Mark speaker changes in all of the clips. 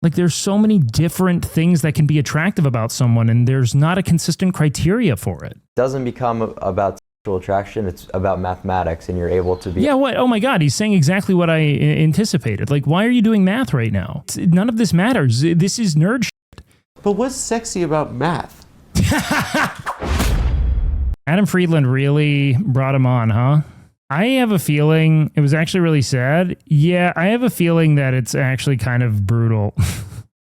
Speaker 1: Like there's so many different things that can be attractive about someone, and there's not a consistent criteria for it.
Speaker 2: It doesn't become about sexual attraction, it's about mathematics, and you're able to be...
Speaker 1: Yeah, what? Oh my God, he's saying exactly what I anticipated. Like, why are you doing math right now? None of this matters. This is nerd shit.
Speaker 3: But what's sexy about math?
Speaker 1: Adam Friedland really brought him on, huh? I have a feeling it was actually really sad. Yeah, I have a feeling that it's actually kind of brutal.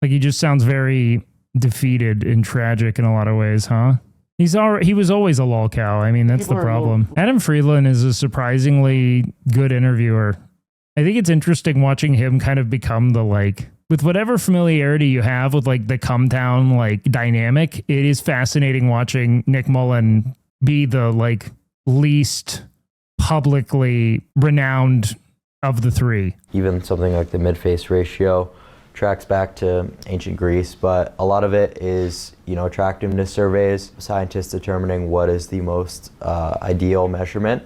Speaker 1: Like he just sounds very defeated and tragic in a lot of ways, huh? He was always a lol cow. I mean, that's the problem. Adam Friedland is a surprisingly good interviewer. I think it's interesting watching him kind of become the like, with whatever familiarity you have with like the come down like dynamic, it is fascinating watching Nick Mullen be the like least publicly renowned of the three.
Speaker 2: Even something like the mid-face ratio tracks back to ancient Greece, but a lot of it is, you know, attractiveness surveys, scientists determining what is the most ideal measurement,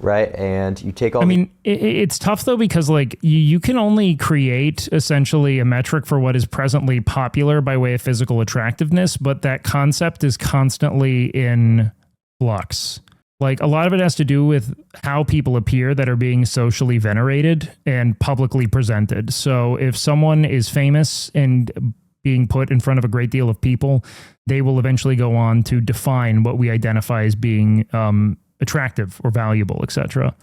Speaker 2: right? And you take all...
Speaker 1: I mean, it's tough though, because like you can only create essentially a metric for what is presently popular by way of physical attractiveness, but that concept is constantly in flux. Like a lot of it has to do with how people appear that are being socially venerated and publicly presented. So if someone is famous and being put in front of a great deal of people, they will eventually go on to define what we identify as being attractive or valuable, etc.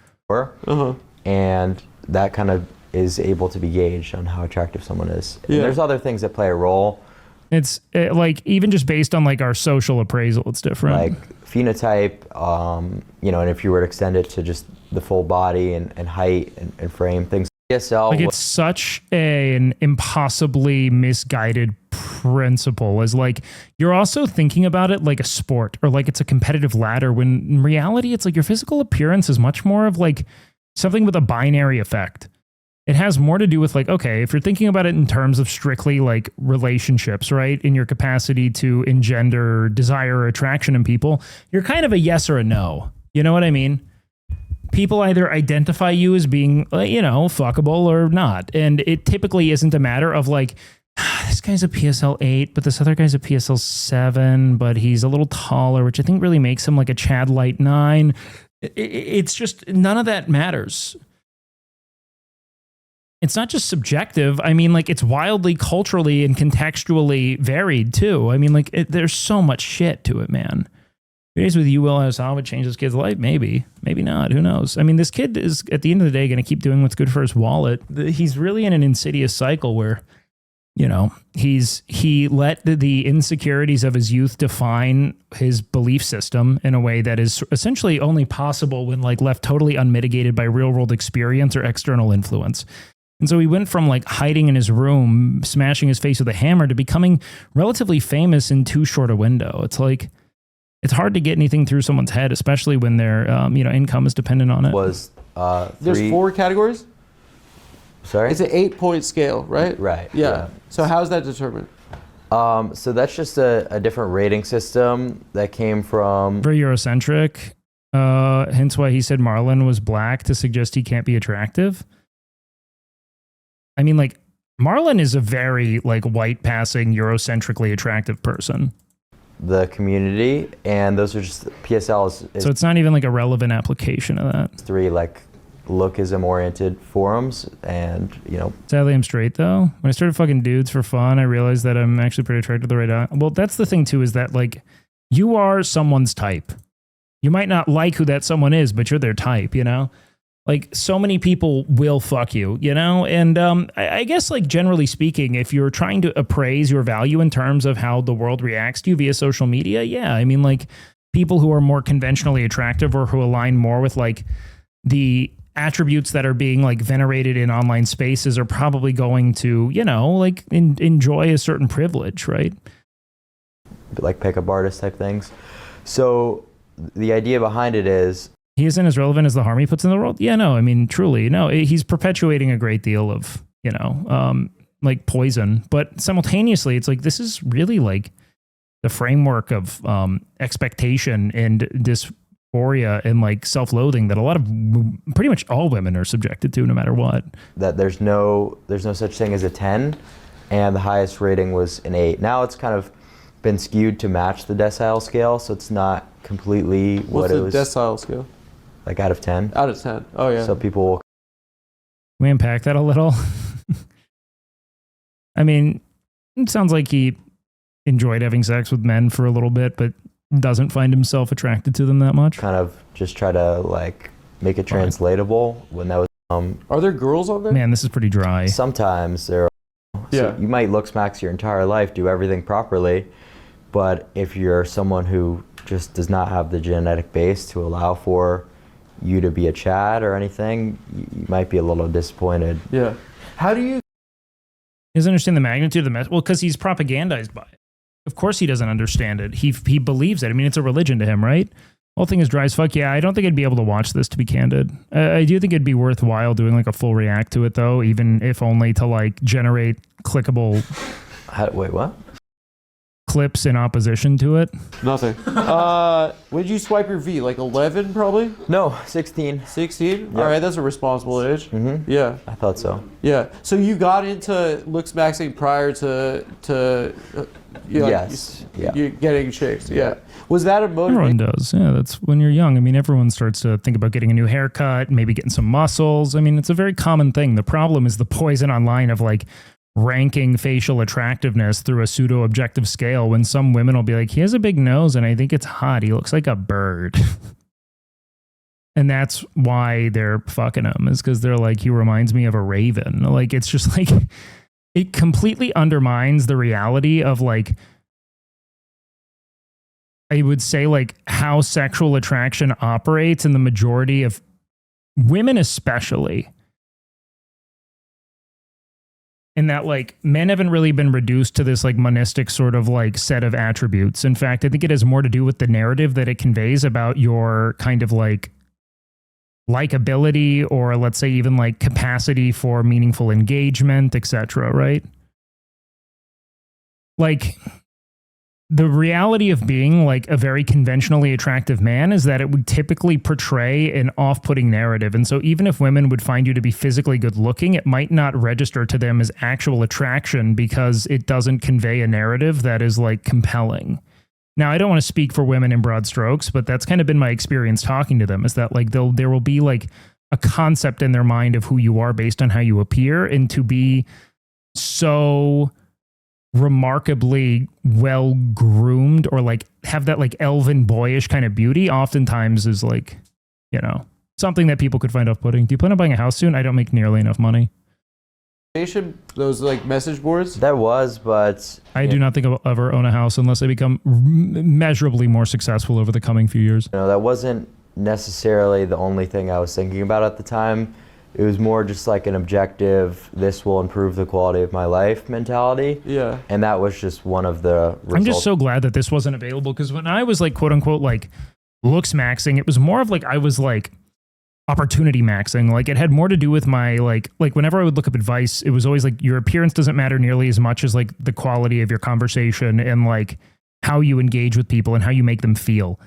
Speaker 2: And that kind of is able to be gauged on how attractive someone is. Yeah. And there's other things that play a role.
Speaker 1: It's like even just based on like our social appraisal, it's different.
Speaker 2: Like phenotype, you know, and if you were to extend it to just the full body and height and frame things. PSL,
Speaker 1: like it's such an impossibly misguided principle. As like you're also thinking about it like a sport or like it's a competitive ladder, when in reality it's like your physical appearance is much more of like something with a binary effect. It has more to do with like, okay, if you're thinking about it in terms of strictly like relationships, right? In your capacity to engender desire or attraction in people, you're kind of a yes or a no. You know what I mean? People either identify you as being, you know, fuckable or not. And it typically isn't a matter of like, this guy's a PSL 8, but this other guy's a PSL 7, but he's a little taller, which I think really makes him like a Chad Light 9. It's just, none of that matters. It's not just subjective. I mean, like, it's wildly culturally and contextually varied, too. I mean, like, there's so much shit to it, man. 3 days with you, Will Hassan would change this kid's life? Maybe. Maybe not. Who knows? I mean, this kid is, at the end of the day, going to keep doing what's good for his wallet. He's really in an insidious cycle where, you know, he let the insecurities of his youth define his belief system in a way that is essentially only possible when, like, left totally unmitigated by real-world experience or external influence. And so he went from like hiding in his room, smashing his face with a hammer, to becoming relatively famous in too short a window. It's like, it's hard to get anything through someone's head, especially when their you know, income is dependent on it.
Speaker 3: There's 4 categories?
Speaker 2: Sorry?
Speaker 3: It's an 8-point scale, right?
Speaker 2: Right.
Speaker 3: Yeah. So how's that determined?
Speaker 2: So that's just a different rating system that came from...
Speaker 1: Very Eurocentric. Hence why he said Marlon was black, to suggest he can't be attractive. I mean, like, Marlon is a very, like, white-passing, Eurocentrically attractive person.
Speaker 2: The community, and those are just PSLs.
Speaker 1: So it's not even, like, a relevant application of that.
Speaker 2: 3, like, lookism-oriented forums, and, you know...
Speaker 1: Sadly, I'm straight, though. When I started fucking dudes for fun, I realized that I'm actually pretty attracted to the right eye. Well, that's the thing, too, is that, like, you are someone's type. You might not like who that someone is, but you're their type, you know? Like, so many people will fuck you, you know? And I guess, like, generally speaking, if you're trying to appraise your value in terms of how the world reacts to you via social media, yeah. I mean, like, people who are more conventionally attractive or who align more with, like, the attributes that are being, like, venerated in online spaces are probably going to, you know, like, enjoy a certain privilege, right?
Speaker 2: Like pickup artist type things. So the idea behind it is...
Speaker 1: He isn't as relevant as the harm he puts in the world? Yeah, no, I mean, truly, no. He's perpetuating a great deal of, you know, like poison. But simultaneously, it's like, this is really like the framework of expectation and dysphoria and like self-loathing that a lot of, pretty much all women are subjected to, no matter what.
Speaker 2: That there's no such thing as a 10. and the highest rating was an 8. Now it's kind of been skewed to match the decile scale, so it's not completely what it was.
Speaker 3: What's the decile scale?
Speaker 2: Like out of 10.
Speaker 3: Out of 10. Oh, yeah.
Speaker 2: So people will.
Speaker 1: We unpack that a little. I mean, it sounds like he enjoyed having sex with men for a little bit, but doesn't find himself attracted to them that much.
Speaker 2: Kind of just try to like make it translatable when that was.
Speaker 3: Are there girls on there?
Speaker 1: Man, this is pretty dry.
Speaker 2: Sometimes there are. So you might look smacks your entire life, do everything properly, but if you're someone who just does not have the genetic base to allow for you to be a Chad or anything, you might be a little disappointed.
Speaker 3: Yeah. How do you?
Speaker 1: He doesn't understand the magnitude of the mess. Well, because he's propagandized by it. Of course he doesn't understand it. He believes it. I mean, it's a religion to him, right? Whole thing is dry as fuck. Yeah, I don't think I'd be able to watch this, to be candid. I do think it'd be worthwhile doing like a full react to it, though, even if only to like generate clickable
Speaker 2: Wait, what?
Speaker 1: clips in opposition to it.
Speaker 3: Nothing. When did you swipe your V? Like 11, probably?
Speaker 2: No, 16.
Speaker 3: 16?
Speaker 2: Yep.
Speaker 3: All right, that's a responsible age.
Speaker 2: Mm-hmm.
Speaker 3: Yeah.
Speaker 2: I thought so.
Speaker 3: Yeah. So you got into looks maxing prior to
Speaker 2: Yes.
Speaker 3: you getting chicks. Yeah. Was that a
Speaker 1: Everyone
Speaker 3: motivation?
Speaker 1: does. Yeah, that's when you're young. I mean, everyone starts to think about getting a new haircut, maybe getting some muscles. I mean, it's a very common thing. The problem is the poison online of like ranking facial attractiveness through a pseudo-objective scale when some women will be like, he has a big nose and I think it's hot. He looks like a bird. And that's why they're fucking him, is because they're like, he reminds me of a raven. Like, it's just like, it completely undermines the reality of like, I would say like how sexual attraction operates in the majority of women, especially. In that like men haven't really been reduced to this like monistic sort of like set of attributes. In fact, I think it has more to do with the narrative that it conveys about your kind of like likability, or let's say even like capacity for meaningful engagement, etc., right? Like the reality of being like a very conventionally attractive man is that it would typically portray an off-putting narrative. And so even if women would find you to be physically good looking, it might not register to them as actual attraction because it doesn't convey a narrative that is like compelling. Now, I don't want to speak for women in broad strokes, but that's kind of been my experience talking to them, is that like there will be like a concept in their mind of who you are based on how you appear, and to be so remarkably well groomed or like have that like elven boyish kind of beauty oftentimes is like, you know, something that people could find off-putting. Do you plan on buying a house soon? I don't make nearly enough money.
Speaker 3: Those like message boards?
Speaker 2: That was, but
Speaker 1: I do not think I'll ever own a house unless I become measurably more successful over the coming few years.
Speaker 2: that wasn't necessarily the only thing I was thinking about at the time. It was more just like an objective, this will improve the quality of my life mentality.
Speaker 3: Yeah.
Speaker 2: And that was just one of the results.
Speaker 1: I'm just so glad that this wasn't available, because when I was like quote unquote like looks maxing, it was more of like I was like opportunity maxing. Like it had more to do with my like whenever I would look up advice, it was always like your appearance doesn't matter nearly as much as like the quality of your conversation and like how you engage with people and how you make them feel.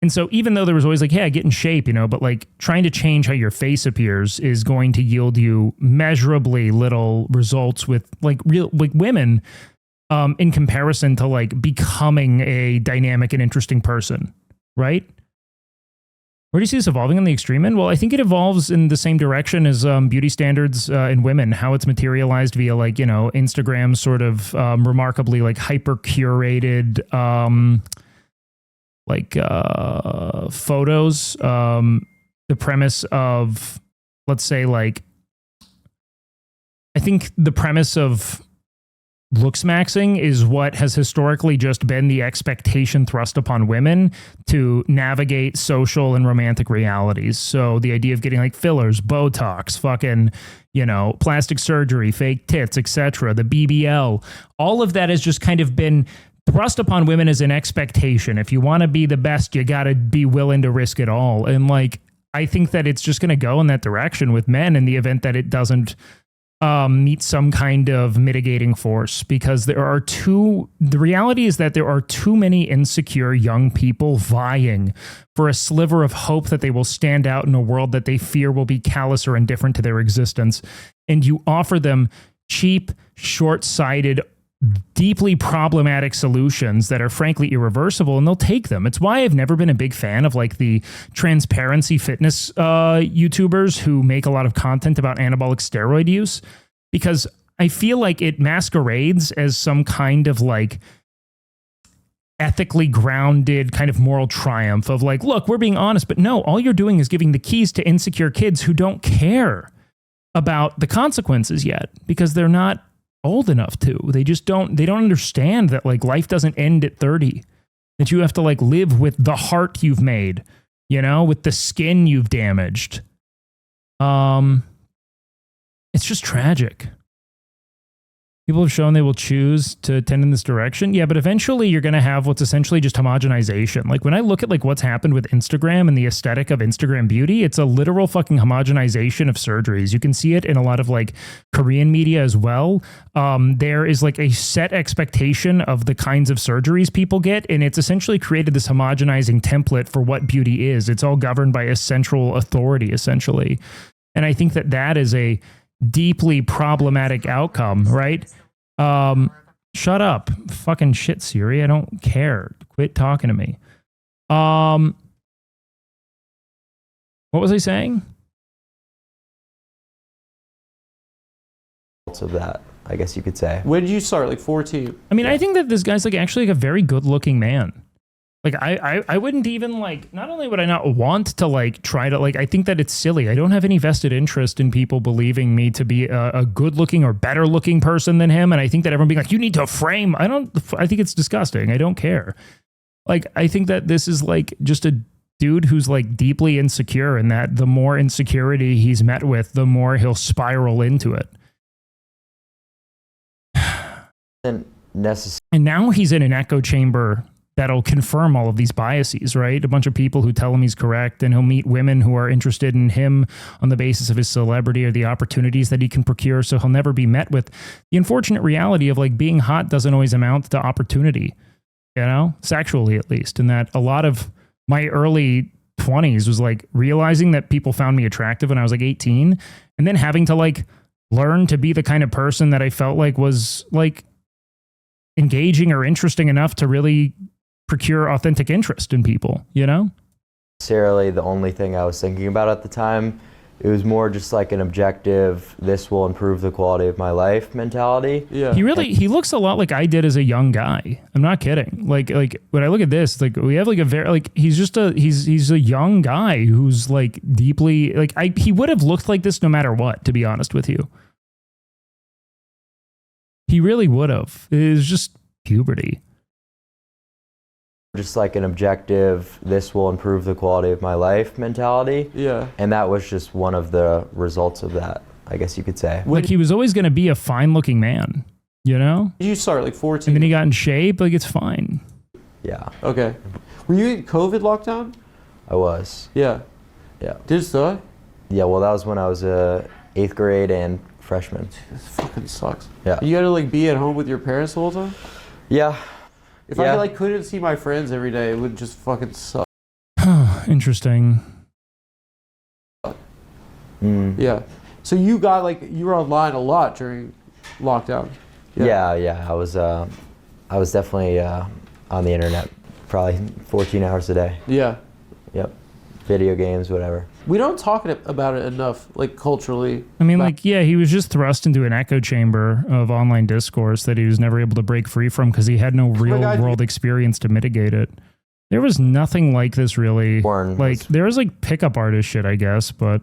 Speaker 1: And so even though there was always like, hey, I get in shape, you know, but like trying to change how your face appears is going to yield you measurably little results with like real like women in comparison to like becoming a dynamic and interesting person, right? Where do you see this evolving on the extreme end? Well, I think it evolves in the same direction as beauty standards in women, how it's materialized via like, you know, Instagram sort of remarkably like hyper curated photos. The premise of, let's say like, I think the premise of looks maxing is what has historically just been the expectation thrust upon women to navigate social and romantic realities. So the idea of getting like fillers, Botox, fucking, you know, plastic surgery, fake tits, etc., the BBL, all of that has just kind of been thrust upon women as an expectation. If you want to be the best, you got to be willing to risk it all. And like, I think that it's just going to go in that direction with men in the event that it doesn't meet some kind of mitigating force, because the reality is that there are too many insecure young people vying for a sliver of hope that they will stand out in a world that they fear will be callous or indifferent to their existence. And you offer them cheap, short-sighted, deeply problematic solutions that are frankly irreversible, and they'll take them. It's why I've never been a big fan of like the transparency fitness YouTubers who make a lot of content about anabolic steroid use, because I feel like it masquerades as some kind of like ethically grounded kind of moral triumph of like, look, we're being honest, but no, all you're doing is giving the keys to insecure kids who don't care about the consequences yet because they're not old enough to. They don't understand that like life doesn't end at 30, that you have to like live with the heart you've made, you know, with the skin you've damaged. It's just tragic. People have shown they will choose to tend in this direction. Yeah, but eventually you're going to have what's essentially just homogenization. Like when I look at like what's happened with Instagram and the aesthetic of Instagram beauty, it's a literal fucking homogenization of surgeries. You can see it in a lot of like Korean media as well. There is like a set expectation of the kinds of surgeries people get, and it's essentially created this homogenizing template for what beauty is. It's all governed by a central authority, essentially. And I think that that is a deeply problematic outcome, right? Shut up. Fucking shit, Siri. I don't care. Quit talking to me. What was I saying?
Speaker 2: Of that, I guess you could say.
Speaker 3: When did you start? Like 14?
Speaker 1: I mean, I think that this guy's like actually like a very good looking man. Like I wouldn't even like, not only would I not want to like try to like, I think that it's silly. I don't have any vested interest in people believing me to be a good looking or better looking person than him. And I think that everyone being like, you need to frame. I think it's disgusting. I don't care. Like, I think that this is like just a dude who's like deeply insecure, and that the more insecurity he's met with, the more he'll spiral into it. And now he's in an echo chamber that'll confirm all of these biases, right? A bunch of people who tell him he's correct, and he'll meet women who are interested in him on the basis of his celebrity or the opportunities that he can procure. So he'll never be met with the unfortunate reality of like being hot doesn't always amount to opportunity, you know, sexually at least. And that a lot of my early 20s was like realizing that people found me attractive when I was like 18, and then having to like learn to be the kind of person that I felt like was like engaging or interesting enough to really procure authentic interest in people, you know?
Speaker 2: Necessarily the only thing I was thinking about at the time. It was more just like an objective, this will improve the quality of my life mentality.
Speaker 3: Yeah.
Speaker 1: He looks a lot like I did as a young guy. I'm not kidding. Like when I look at this, like we have like a very, like he's a young guy who's like deeply, like he would have looked like this no matter what, to be honest with you. He really would have. It was just puberty.
Speaker 2: Just like an objective, this will improve the quality of my life mentality.
Speaker 3: Yeah.
Speaker 2: And that was just one of the results of that, I guess you could say.
Speaker 1: Like he was always going to be a fine looking man, you know?
Speaker 3: Did you start like 14?
Speaker 1: And then he got in shape, like it's fine.
Speaker 2: Yeah.
Speaker 3: Okay. Were you in COVID lockdown?
Speaker 2: I was.
Speaker 3: Yeah.
Speaker 2: Yeah.
Speaker 3: Did it still?
Speaker 2: Yeah, well that was when I was 8th grade and freshman.
Speaker 3: This fucking sucks.
Speaker 2: Yeah.
Speaker 3: You gotta like be at home with your parents the whole time?
Speaker 2: Yeah.
Speaker 3: If I like couldn't see my friends every day, it would just fucking suck.
Speaker 1: Interesting.
Speaker 3: Yeah. So you got like, you were online a lot during lockdown.
Speaker 2: Yeah. I was definitely on the internet probably 14 hours a day.
Speaker 3: Yeah.
Speaker 2: Yep. Video games, whatever.
Speaker 3: We don't talk about it enough, like culturally.
Speaker 1: I mean, like, yeah, he was just thrust into an echo chamber of online discourse that he was never able to break free from because he had no real world experience to mitigate it. There was nothing like this really. There was like pickup artist shit, I guess, but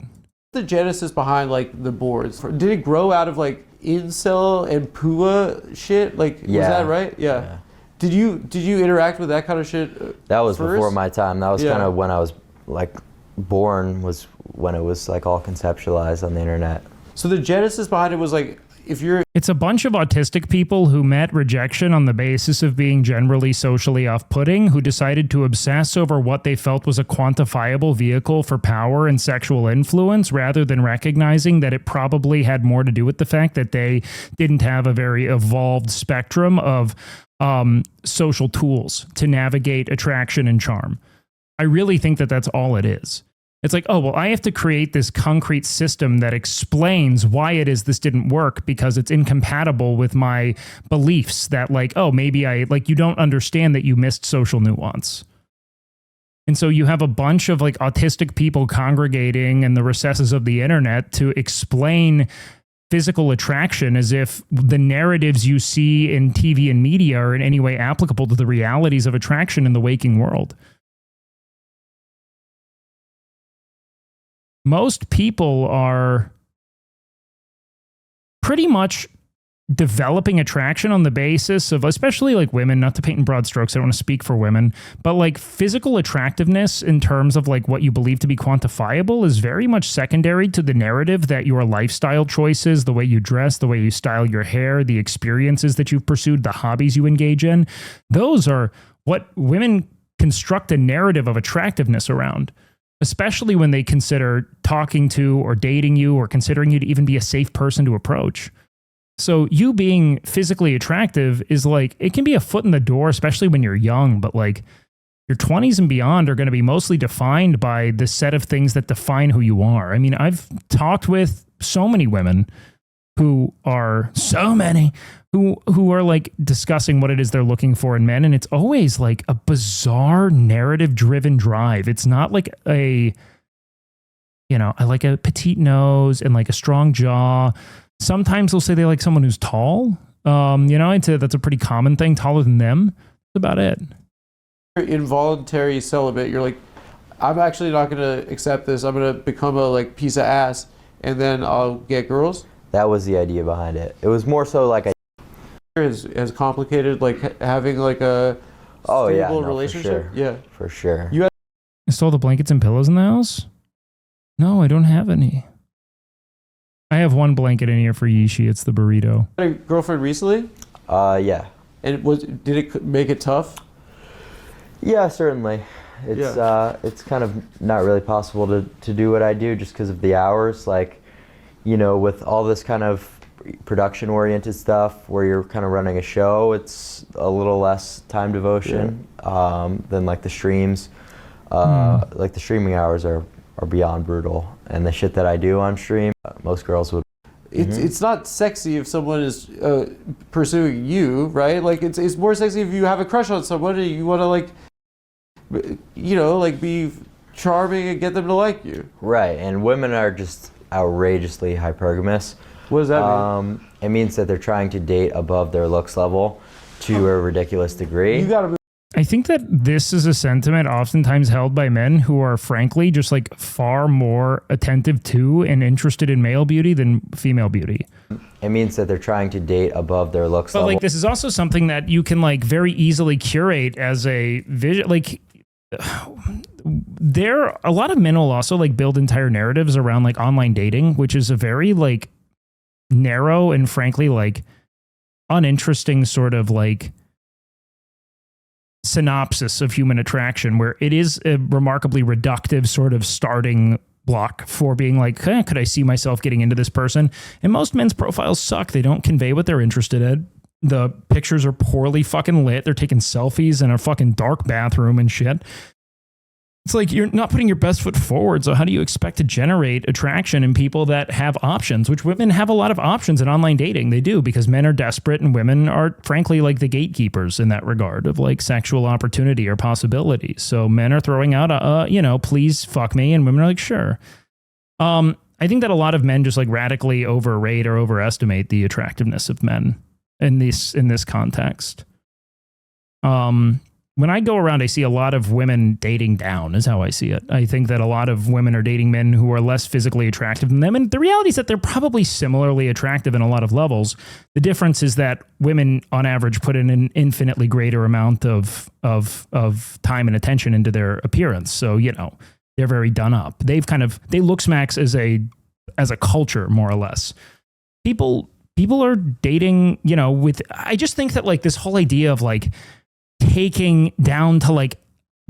Speaker 3: the genesis behind like the boards, did it grow out of like incel and PUA shit? Like, was that right? Yeah. Did you interact with that kind of shit?
Speaker 2: That was
Speaker 3: first?
Speaker 2: Before my time. That was kind of when I was like born, was when it was like all conceptualized on the internet.
Speaker 3: So the genesis behind it was like,
Speaker 1: it's a bunch of autistic people who met rejection on the basis of being generally socially off-putting, who decided to obsess over what they felt was a quantifiable vehicle for power and sexual influence, rather than recognizing that it probably had more to do with the fact that they didn't have a very evolved spectrum of social tools to navigate attraction and charm. I really think that that's all it is. It's like, oh, well, I have to create this concrete system that explains why it is this didn't work because it's incompatible with my beliefs that like, oh, maybe you don't understand that you missed social nuance. And so you have a bunch of like autistic people congregating in the recesses of the internet to explain physical attraction as if the narratives you see in TV and media are in any way applicable to the realities of attraction in the waking world. Most people are pretty much developing attraction on the basis of, especially like women, not to paint in broad strokes, I don't want to speak for women, but like physical attractiveness in terms of like what you believe to be quantifiable is very much secondary to the narrative that your lifestyle choices, the way you dress, the way you style your hair, the experiences that you've pursued, the hobbies you engage in, those are what women construct a narrative of attractiveness around. Especially when they consider talking to or dating you or considering you to even be a safe person to approach. So you being physically attractive is like, it can be a foot in the door, especially when you're young, but like your 20s and beyond are going to be mostly defined by the set of things that define who you are. I mean, I've talked with so many women who are like discussing what it is they're looking for in men. And it's always like a bizarre narrative driven drive. It's not like I like a petite nose and like a strong jaw. Sometimes they'll say they like someone who's tall. I'd say that's a pretty common thing, taller than them. That's about it.
Speaker 3: Involuntary celibate. You're like, I'm actually not going to accept this. I'm going to become a like piece of ass and then I'll get girls.
Speaker 2: That was the idea behind it. It was more so like
Speaker 3: has complicated like having like a stable relationship.
Speaker 2: For sure.
Speaker 3: You
Speaker 1: stole the blankets and pillows in the house? No, I don't have any. I have one blanket in here for Yishi. It's the burrito.
Speaker 3: Had a girlfriend recently?
Speaker 2: Yeah.
Speaker 3: And did it make it tough?
Speaker 2: Yeah, certainly. It's kind of not really possible to do what I do just because of the hours. Like, with all this kind of production-oriented stuff where you're kind of running a show, it's a little less time devotion than like the streams. Like the streaming hours are beyond brutal, and the shit that I do on stream, most girls would.
Speaker 3: It's not sexy if someone is pursuing you, right? Like it's more sexy if you have a crush on someone and you want to like, like be charming and get them to like you.
Speaker 2: Right, and women are just outrageously hypergamous.
Speaker 3: What does that mean?
Speaker 2: It means that they're trying to date above their looks level to a ridiculous degree.
Speaker 3: You gotta.
Speaker 1: I think that this is a sentiment oftentimes held by men who are frankly just like far more attentive to and interested in male beauty than female beauty.
Speaker 2: It means that they're trying to date above their looks level.
Speaker 1: But like this is also something that you can like very easily curate as a vision. Like a lot of men will also like build entire narratives around like online dating, which is a very like narrow and frankly like uninteresting sort of like synopsis of human attraction, where it is a remarkably reductive sort of starting block for being like, could I see myself getting into this person? And most men's profiles suck. They don't convey what they're interested in. The pictures are poorly fucking lit. They're taking selfies in a fucking dark bathroom and shit. It's like you're not putting your best foot forward. So how do you expect to generate attraction in people that have options, which women have a lot of options in online dating? They do, because men are desperate and women are frankly like the gatekeepers in that regard of like sexual opportunity or possibilities. So men are throwing out, please fuck me. And women are like, sure. I think that a lot of men just like radically overrate or overestimate the attractiveness of men in this context. When I go around, I see a lot of women dating down is how I see it. I think that a lot of women are dating men who are less physically attractive than them. And the reality is that they're probably similarly attractive in a lot of levels. The difference is that women on average put in an infinitely greater amount of time and attention into their appearance. So, they're very done up. They look smacks as a culture, more or less. People are dating, I just think that like this whole idea of like, taking down to like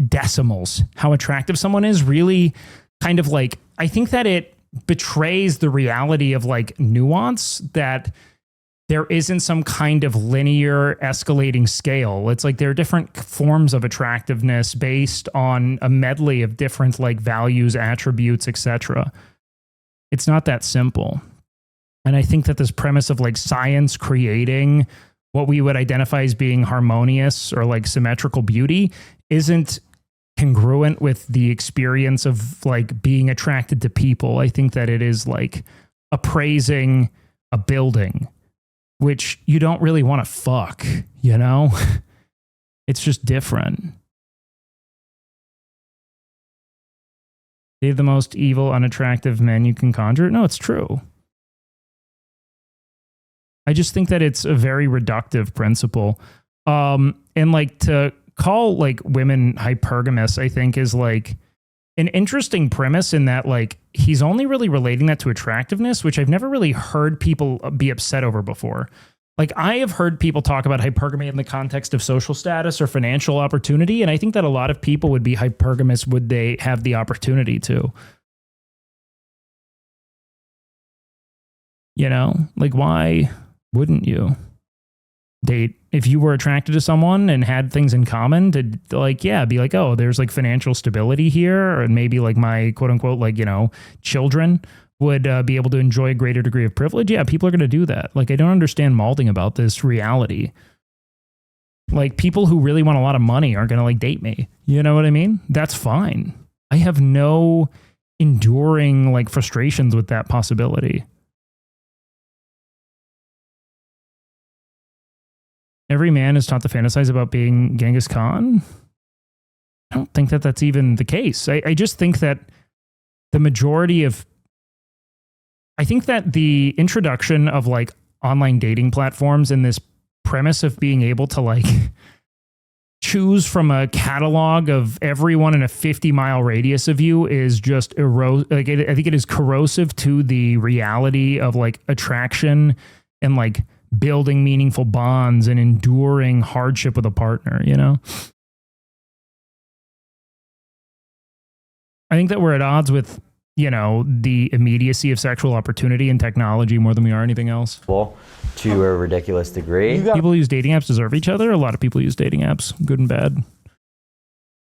Speaker 1: decimals how attractive someone is really kind of like, I think that it betrays the reality of like nuance that there isn't some kind of linear escalating scale. It's like there are different forms of attractiveness based on a medley of different like values, attributes, etc. It's not that simple. And I think that this premise of like science creating what we would identify as being harmonious or like symmetrical beauty isn't congruent with the experience of like being attracted to people. I think that it is like appraising a building, which you don't really want to fuck, you know? It's just different. They're the most evil, unattractive men you can conjure. No, it's true. I just think that it's a very reductive principle. And like to call like women hypergamous, I think is like an interesting premise in that like he's only really relating that to attractiveness, which I've never really heard people be upset over before. Like I have heard people talk about hypergamy in the context of social status or financial opportunity. And I think that a lot of people would be hypergamous would they have the opportunity to. You know, like why wouldn't you date if you were attracted to someone and had things in common to like, yeah, be like, oh, there's like financial stability here. And maybe like my quote unquote, like, you know, children would be able to enjoy a greater degree of privilege. Yeah, people are going to do that. Like, I don't understand malding about this reality. Like people who really want a lot of money aren't going to like date me. You know what I mean? That's fine. I have no enduring like frustrations with that possibility. Every man is taught to fantasize about being Genghis Khan. I don't think that that's even the case. I just think that the majority of, I think that the introduction of like online dating platforms and this premise of being able to like choose from a catalog of everyone in a 50-mile radius of you is just I think it is corrosive to the reality of like attraction and like building meaningful bonds and enduring hardship with a partner, you know? I think that we're at odds with, you know, the immediacy of sexual opportunity and technology more than we are anything else.
Speaker 2: To a ridiculous degree.
Speaker 1: People who use dating apps deserve each other. A lot of people use dating apps, good and bad.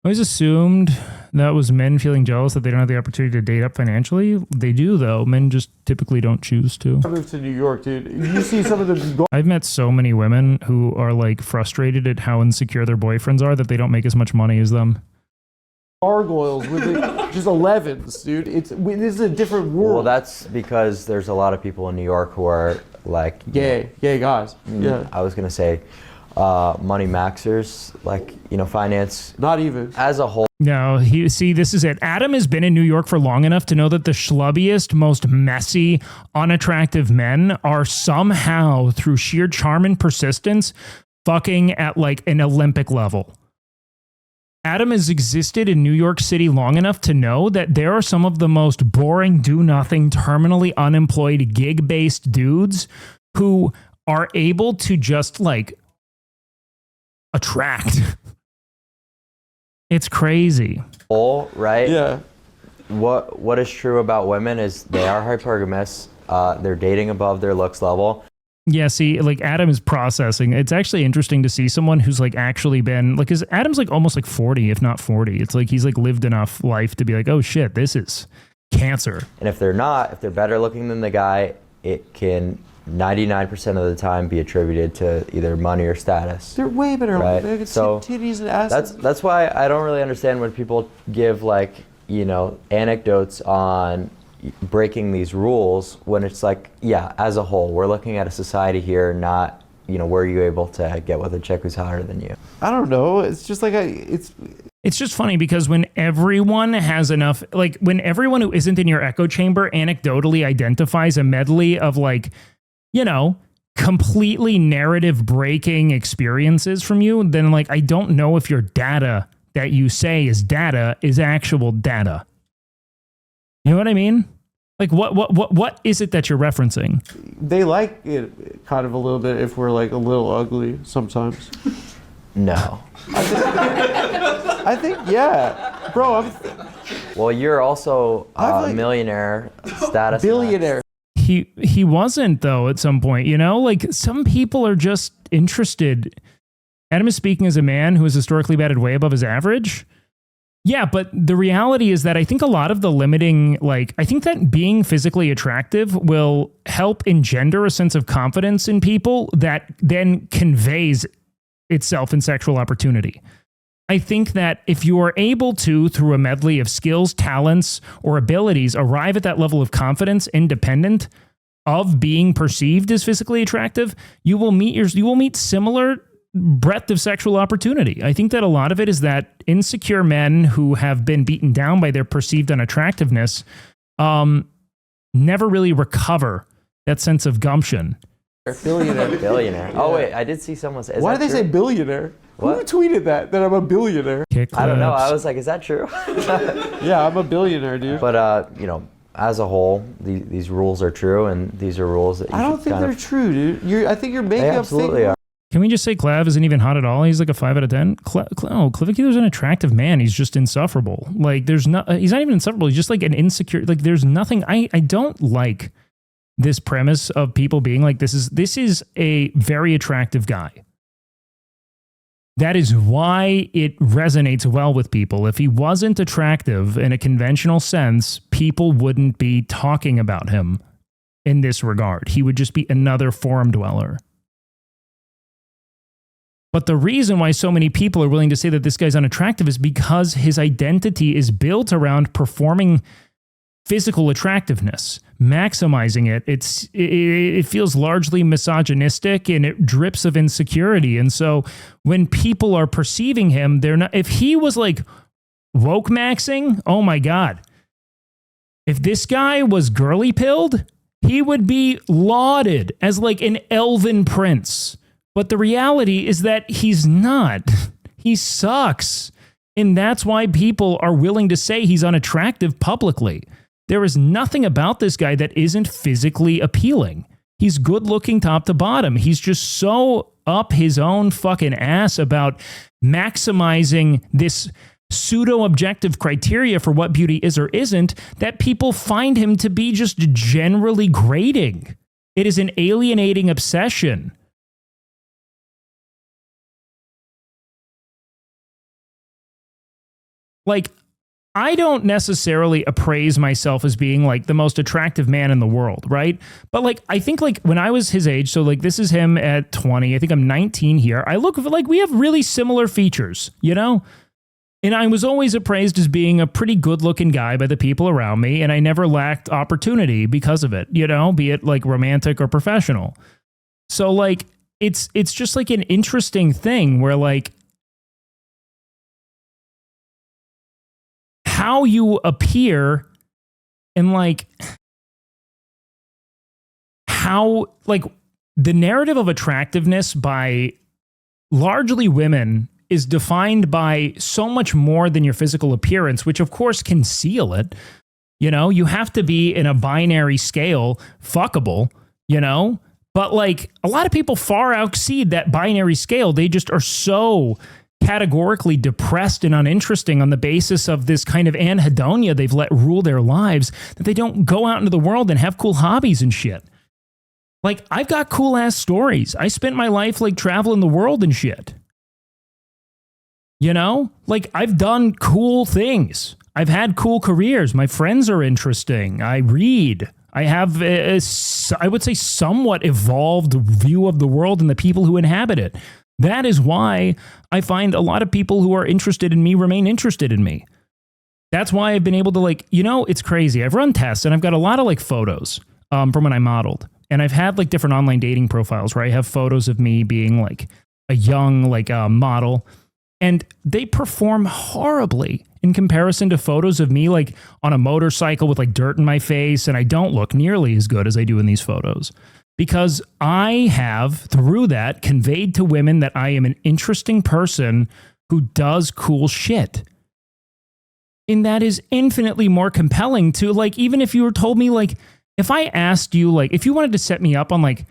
Speaker 1: I always assumed that was men feeling jealous that they don't have the opportunity to date up financially. They do, though. Men just typically don't choose to.
Speaker 3: I moved to New York, dude. You see some of the...
Speaker 1: I've met so many women who are like frustrated at how insecure their boyfriends are that they don't make as much money as them.
Speaker 3: Gargoyles with just 11s, dude. This is a different world.
Speaker 2: Well, that's because there's a lot of people in New York who are like...
Speaker 3: Gay guys. Yeah.
Speaker 2: I was going to say... money maxers, like, you know, finance.
Speaker 3: Not even.
Speaker 2: As a whole.
Speaker 1: No, this is it. Adam has been in New York for long enough to know that the schlubbiest, most messy, unattractive men are somehow, through sheer charm and persistence, fucking at like an Olympic level. Adam has existed in New York City long enough to know that there are some of the most boring, do-nothing, terminally unemployed, gig-based dudes who are able to just like attract. It's crazy.
Speaker 2: Right?
Speaker 3: Yeah.
Speaker 2: What is true about women is they are hypergamous. They're dating above their looks level.
Speaker 1: Yeah, see, like Adam is processing. It's actually interesting to see someone who's like actually been like, cause Adam's like almost like 40, if not 40. It's like he's like lived enough life to be like, oh shit, this is cancer.
Speaker 2: And if they're better looking than the guy, it can 99% of the time be attributed to either money or status.
Speaker 3: They're way better.
Speaker 2: Right?
Speaker 3: They can
Speaker 2: So
Speaker 3: see titties and asses.
Speaker 2: that's why I don't really understand when people give like, you know, anecdotes on breaking these rules when it's like, yeah, as a whole, we're looking at a society here, not, you know, were you able to get with a chick who's hotter than you?
Speaker 3: I don't know. It's just like
Speaker 1: It's just funny because when everyone has enough, like when everyone who isn't in your echo chamber anecdotally identifies a medley of like, you know, completely narrative breaking experiences from you, then like, I don't know if your data that you say is data is actual data. You know what I mean? Like what is it that you're referencing?
Speaker 3: they like it kind of a little bit if we're like a little ugly sometimes.
Speaker 2: No.
Speaker 3: I think, yeah. Bro,
Speaker 2: Well, you're also a
Speaker 3: like-
Speaker 2: millionaire status.
Speaker 3: billionaire.
Speaker 1: he wasn't though at some point, you know, like some people are just interested. Adam is speaking as a man who is historically batted way above his average. Yeah, but the reality is that I think a lot of the limiting, like, I think that being physically attractive will help engender a sense of confidence in people that then conveys itself in sexual opportunity. I think that if you are able to, through a medley of skills, talents, or abilities, arrive at that level of confidence independent of being perceived as physically attractive, you will meet similar breadth of sexual opportunity. I think that a lot of it is that insecure men who have been beaten down by their perceived unattractiveness never really recover that sense of gumption.
Speaker 2: Billionaire. Oh wait, I did see someone say.
Speaker 3: Why did they say billionaire?
Speaker 2: What?
Speaker 3: Who tweeted that I'm a billionaire?
Speaker 2: I don't know. I was like, is that true?
Speaker 3: Yeah, I'm a billionaire, dude.
Speaker 2: But you know, as a whole, these rules are true, and these are rules that you
Speaker 3: I don't think they're true, dude. I think you're making up
Speaker 2: absolutely
Speaker 3: fake.
Speaker 2: are.
Speaker 1: Can we just say Clav isn't even hot at all? He's like a 5 out of 10. Clavicular's an attractive man. He's just insufferable. Like he's not even insufferable. He's just like an insecure. Like there's nothing. I don't like this premise of people being like, this is a very attractive guy. That is why it resonates well with people. If he wasn't attractive in a conventional sense, people wouldn't be talking about him in this regard. He would just be another forum dweller. But the reason why so many people are willing to say that this guy's unattractive is because his identity is built around performing physical attractiveness, maximizing it. It feels largely misogynistic and it drips of insecurity. And so when people are perceiving him, they're not. If he was like woke maxing, oh my God. If this guy was girly pilled, he would be lauded as like an elven prince. But the reality is that he's not. He sucks. And that's why people are willing to say he's unattractive publicly. There is nothing about this guy that isn't physically appealing. He's good looking top to bottom. He's just so up his own fucking ass about maximizing this pseudo-objective criteria for what beauty is or isn't that people find him to be just generally grating. It is an alienating obsession. Like, I don't necessarily appraise myself as being like the most attractive man in the world, right? But like, I think like when I was his age, so like this is him at 20, I think I'm 19 here. I look like we have really similar features, you know? And I was always appraised as being a pretty good looking guy by the people around me. And I never lacked opportunity because of it, you know, be it like romantic or professional. So like, it's just like an interesting thing where like, how you appear and like how like the narrative of attractiveness by largely women is defined by so much more than your physical appearance, which of course conceal it. You know, you have to be in a binary scale fuckable, you know, but like a lot of people far exceed that binary scale. They just are so categorically depressed and uninteresting on the basis of this kind of anhedonia they've let rule their lives that they don't go out into the world and have cool hobbies and shit. Like, I've got cool ass stories. I spent my life like traveling the world and shit. You know, like I've done cool things. I've had cool careers. My friends are interesting. I read. I have I would say somewhat evolved view of the world and the people who inhabit it. That is why I find a lot of people who are interested in me remain interested in me. That's why I've been able to like, you know, it's crazy. I've run tests and I've got a lot of like photos from when I modeled. And I've had like different online dating profiles where I have photos of me being like a young like model. And they perform horribly in comparison to photos of me like on a motorcycle with like dirt in my face. And I don't look nearly as good as I do in these photos. Because I have, through that, conveyed to women that I am an interesting person who does cool shit. And that is infinitely more compelling to, like, even if you were told me, like, if I asked you, like, if you wanted to set me up on, like,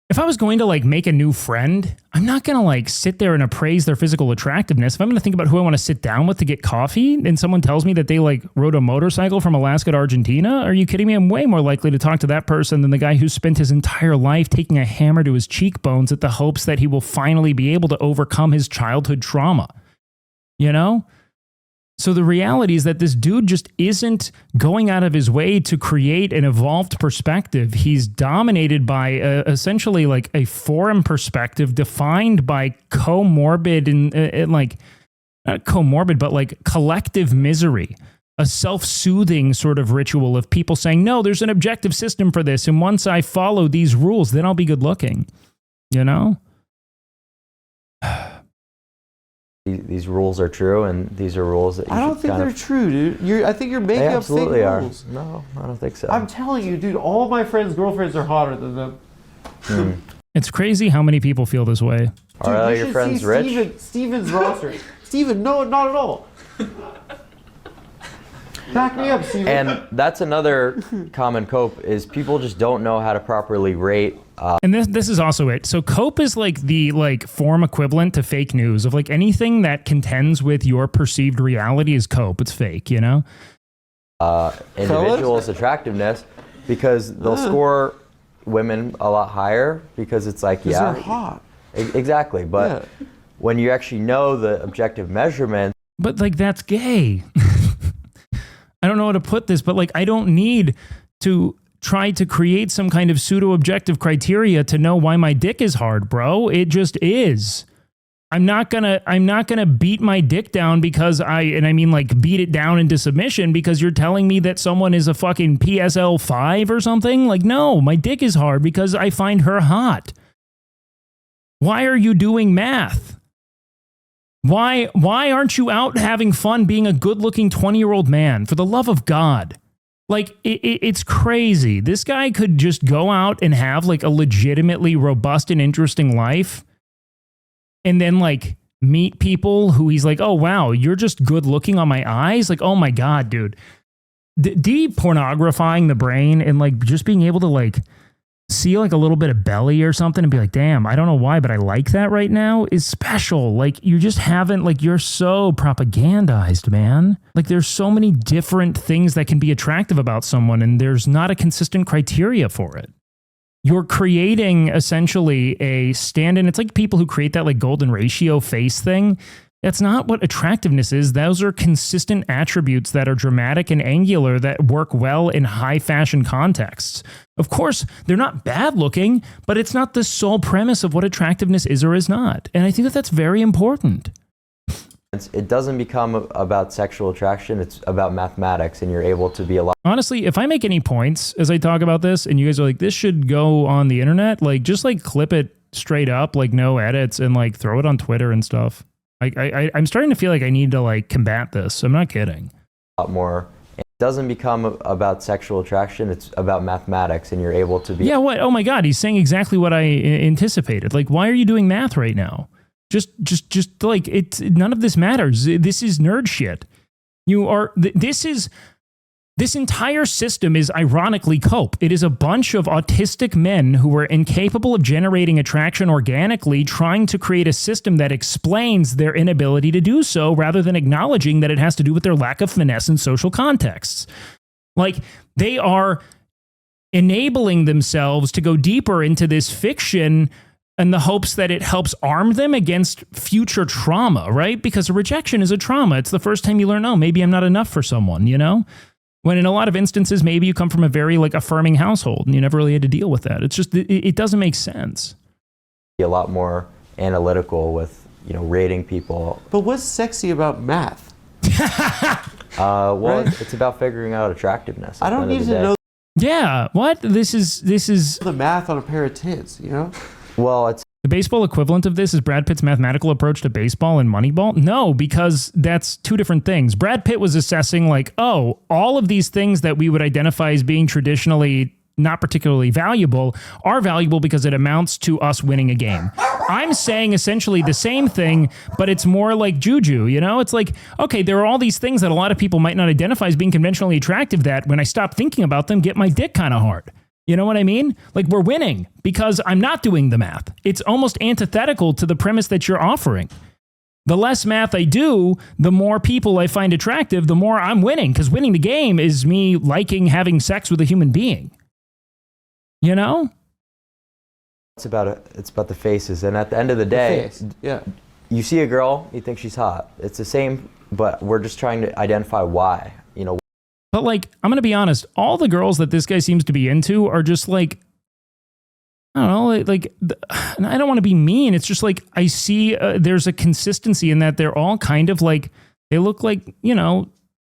Speaker 1: if I was going to like make a new friend, I'm not going to like sit there and appraise their physical attractiveness. If I'm going to think about who I want to sit down with to get coffee and someone tells me that they like rode a motorcycle from Alaska to Argentina, are you kidding me? I'm way more likely to talk to that person than the guy who spent his entire life taking a hammer to his cheekbones at the hopes that he will finally be able to overcome his childhood trauma. You know? So the reality is that this dude just isn't going out of his way to create an evolved perspective. He's dominated by essentially like a foreign perspective defined by comorbid and like, not comorbid, but like collective misery. A self-soothing sort of ritual of people saying, no, there's an objective system for this. And once I follow these rules, then I'll be good looking. You know?
Speaker 2: These rules are true, and these are rules that you
Speaker 3: I don't think they're true, dude. I think you're making up fake rules.
Speaker 2: No, I don't think so.
Speaker 3: I'm telling you, dude, all of my friends' girlfriends are hotter than them.
Speaker 1: It's crazy how many people feel this way.
Speaker 2: Are all your friends rich?
Speaker 3: Steven's roster. Steven, no, not at all. Back me up, Steven.
Speaker 2: And that's another common cope is people just don't know how to properly rate.
Speaker 1: And this is also it. So cope is like the like form equivalent to fake news of like anything that contends with your perceived reality is cope. It's fake, you know?
Speaker 2: Individuals' attractiveness because they'll score women a lot higher because it's like, yeah.
Speaker 3: They're hot.
Speaker 2: Exactly. But when you actually know the objective measurement.
Speaker 1: But like that's gay. I don't know how to put this, but like I don't need to try to create some kind of pseudo-objective criteria to know why my dick is hard, bro. It just is. I'm not gonna beat my dick down because I mean like beat it down into submission because you're telling me that someone is a fucking PSL 5 or something. Like, no, my dick is hard because I find her hot. Why are you doing math? Why aren't you out having fun being a good-looking 20-year-old man? For the love of God. Like, it's crazy. This guy could just go out and have, like, a legitimately robust and interesting life and then, like, meet people who he's like, oh, wow, you're just good-looking on my eyes? Like, oh, my God, dude. De-pornographing the brain and, like, just being able to, like, see like a little bit of belly or something and be like, damn, I don't know why, but I like that right now is special. Like you just haven't, like you're so propagandized, man. Like there's so many different things that can be attractive about someone and there's not a consistent criteria for it. You're creating essentially a stand-in. It's like people who create that like golden ratio face thing. That's not what attractiveness is. Those are consistent attributes that are dramatic and angular that work well in high fashion contexts. Of course, they're not bad looking, but it's not the sole premise of what attractiveness is or is not. And I think that that's very important.
Speaker 2: It doesn't become about sexual attraction. It's about mathematics, and you're able to be a lot.
Speaker 1: Honestly, if I make any points as I talk about this and you guys are like, this should go on the internet, like just like clip it straight up, like no edits and like throw it on Twitter and stuff. I'm starting to feel like I need to like combat this. I'm not kidding.
Speaker 2: A lot more. It doesn't become about sexual attraction. It's about mathematics, and you're able to be.
Speaker 1: Yeah. What? Oh my God. He's saying exactly what I anticipated. Like, why are you doing math right now? Just like it's none of this matters. This is nerd shit. You are. This entire system is ironically cope. It is a bunch of autistic men who are incapable of generating attraction organically, trying to create a system that explains their inability to do so rather than acknowledging that it has to do with their lack of finesse in social contexts. Like, they are enabling themselves to go deeper into this fiction in the hopes that it helps arm them against future trauma, right? Because a rejection is a trauma. It's the first time you learn, oh, maybe I'm not enough for someone, you know? When in a lot of instances, maybe you come from a very like affirming household and you never really had to deal with that. It's just, it doesn't make sense.
Speaker 2: Be a lot more analytical with, you know, rating people.
Speaker 3: But what's sexy about math?
Speaker 2: Well,
Speaker 3: right?
Speaker 2: it's about figuring out attractiveness.
Speaker 3: I don't need to know
Speaker 1: Yeah, what? This is
Speaker 3: the math on a pair of tits, you know?
Speaker 2: Well, it's
Speaker 1: the baseball equivalent of this is Brad Pitt's mathematical approach to baseball and Moneyball? No, because that's two different things. Brad Pitt was assessing like, oh, all of these things that we would identify as being traditionally not particularly valuable are valuable because it amounts to us winning a game. I'm saying essentially the same thing, but it's more like juju, you know? It's like, okay, there are all these things that a lot of people might not identify as being conventionally attractive that when I stop thinking about them, get my dick kind of hard. You know what I mean? Like, we're winning because I'm not doing the math. It's almost antithetical to the premise that you're offering. The less math I do, the more people I find attractive, the more I'm winning, because winning the game is me liking having sex with a human being. You know?
Speaker 2: It's about the faces, and at the end of the day, you see a girl, you think she's hot. It's the same, but we're just trying to identify why. You know.
Speaker 1: But like, I'm gonna be honest, all the girls that this guy seems to be into are just like, I don't know, and I don't want to be mean. It's just like, I see there's a consistency in that they're all kind of like, they look like, you know,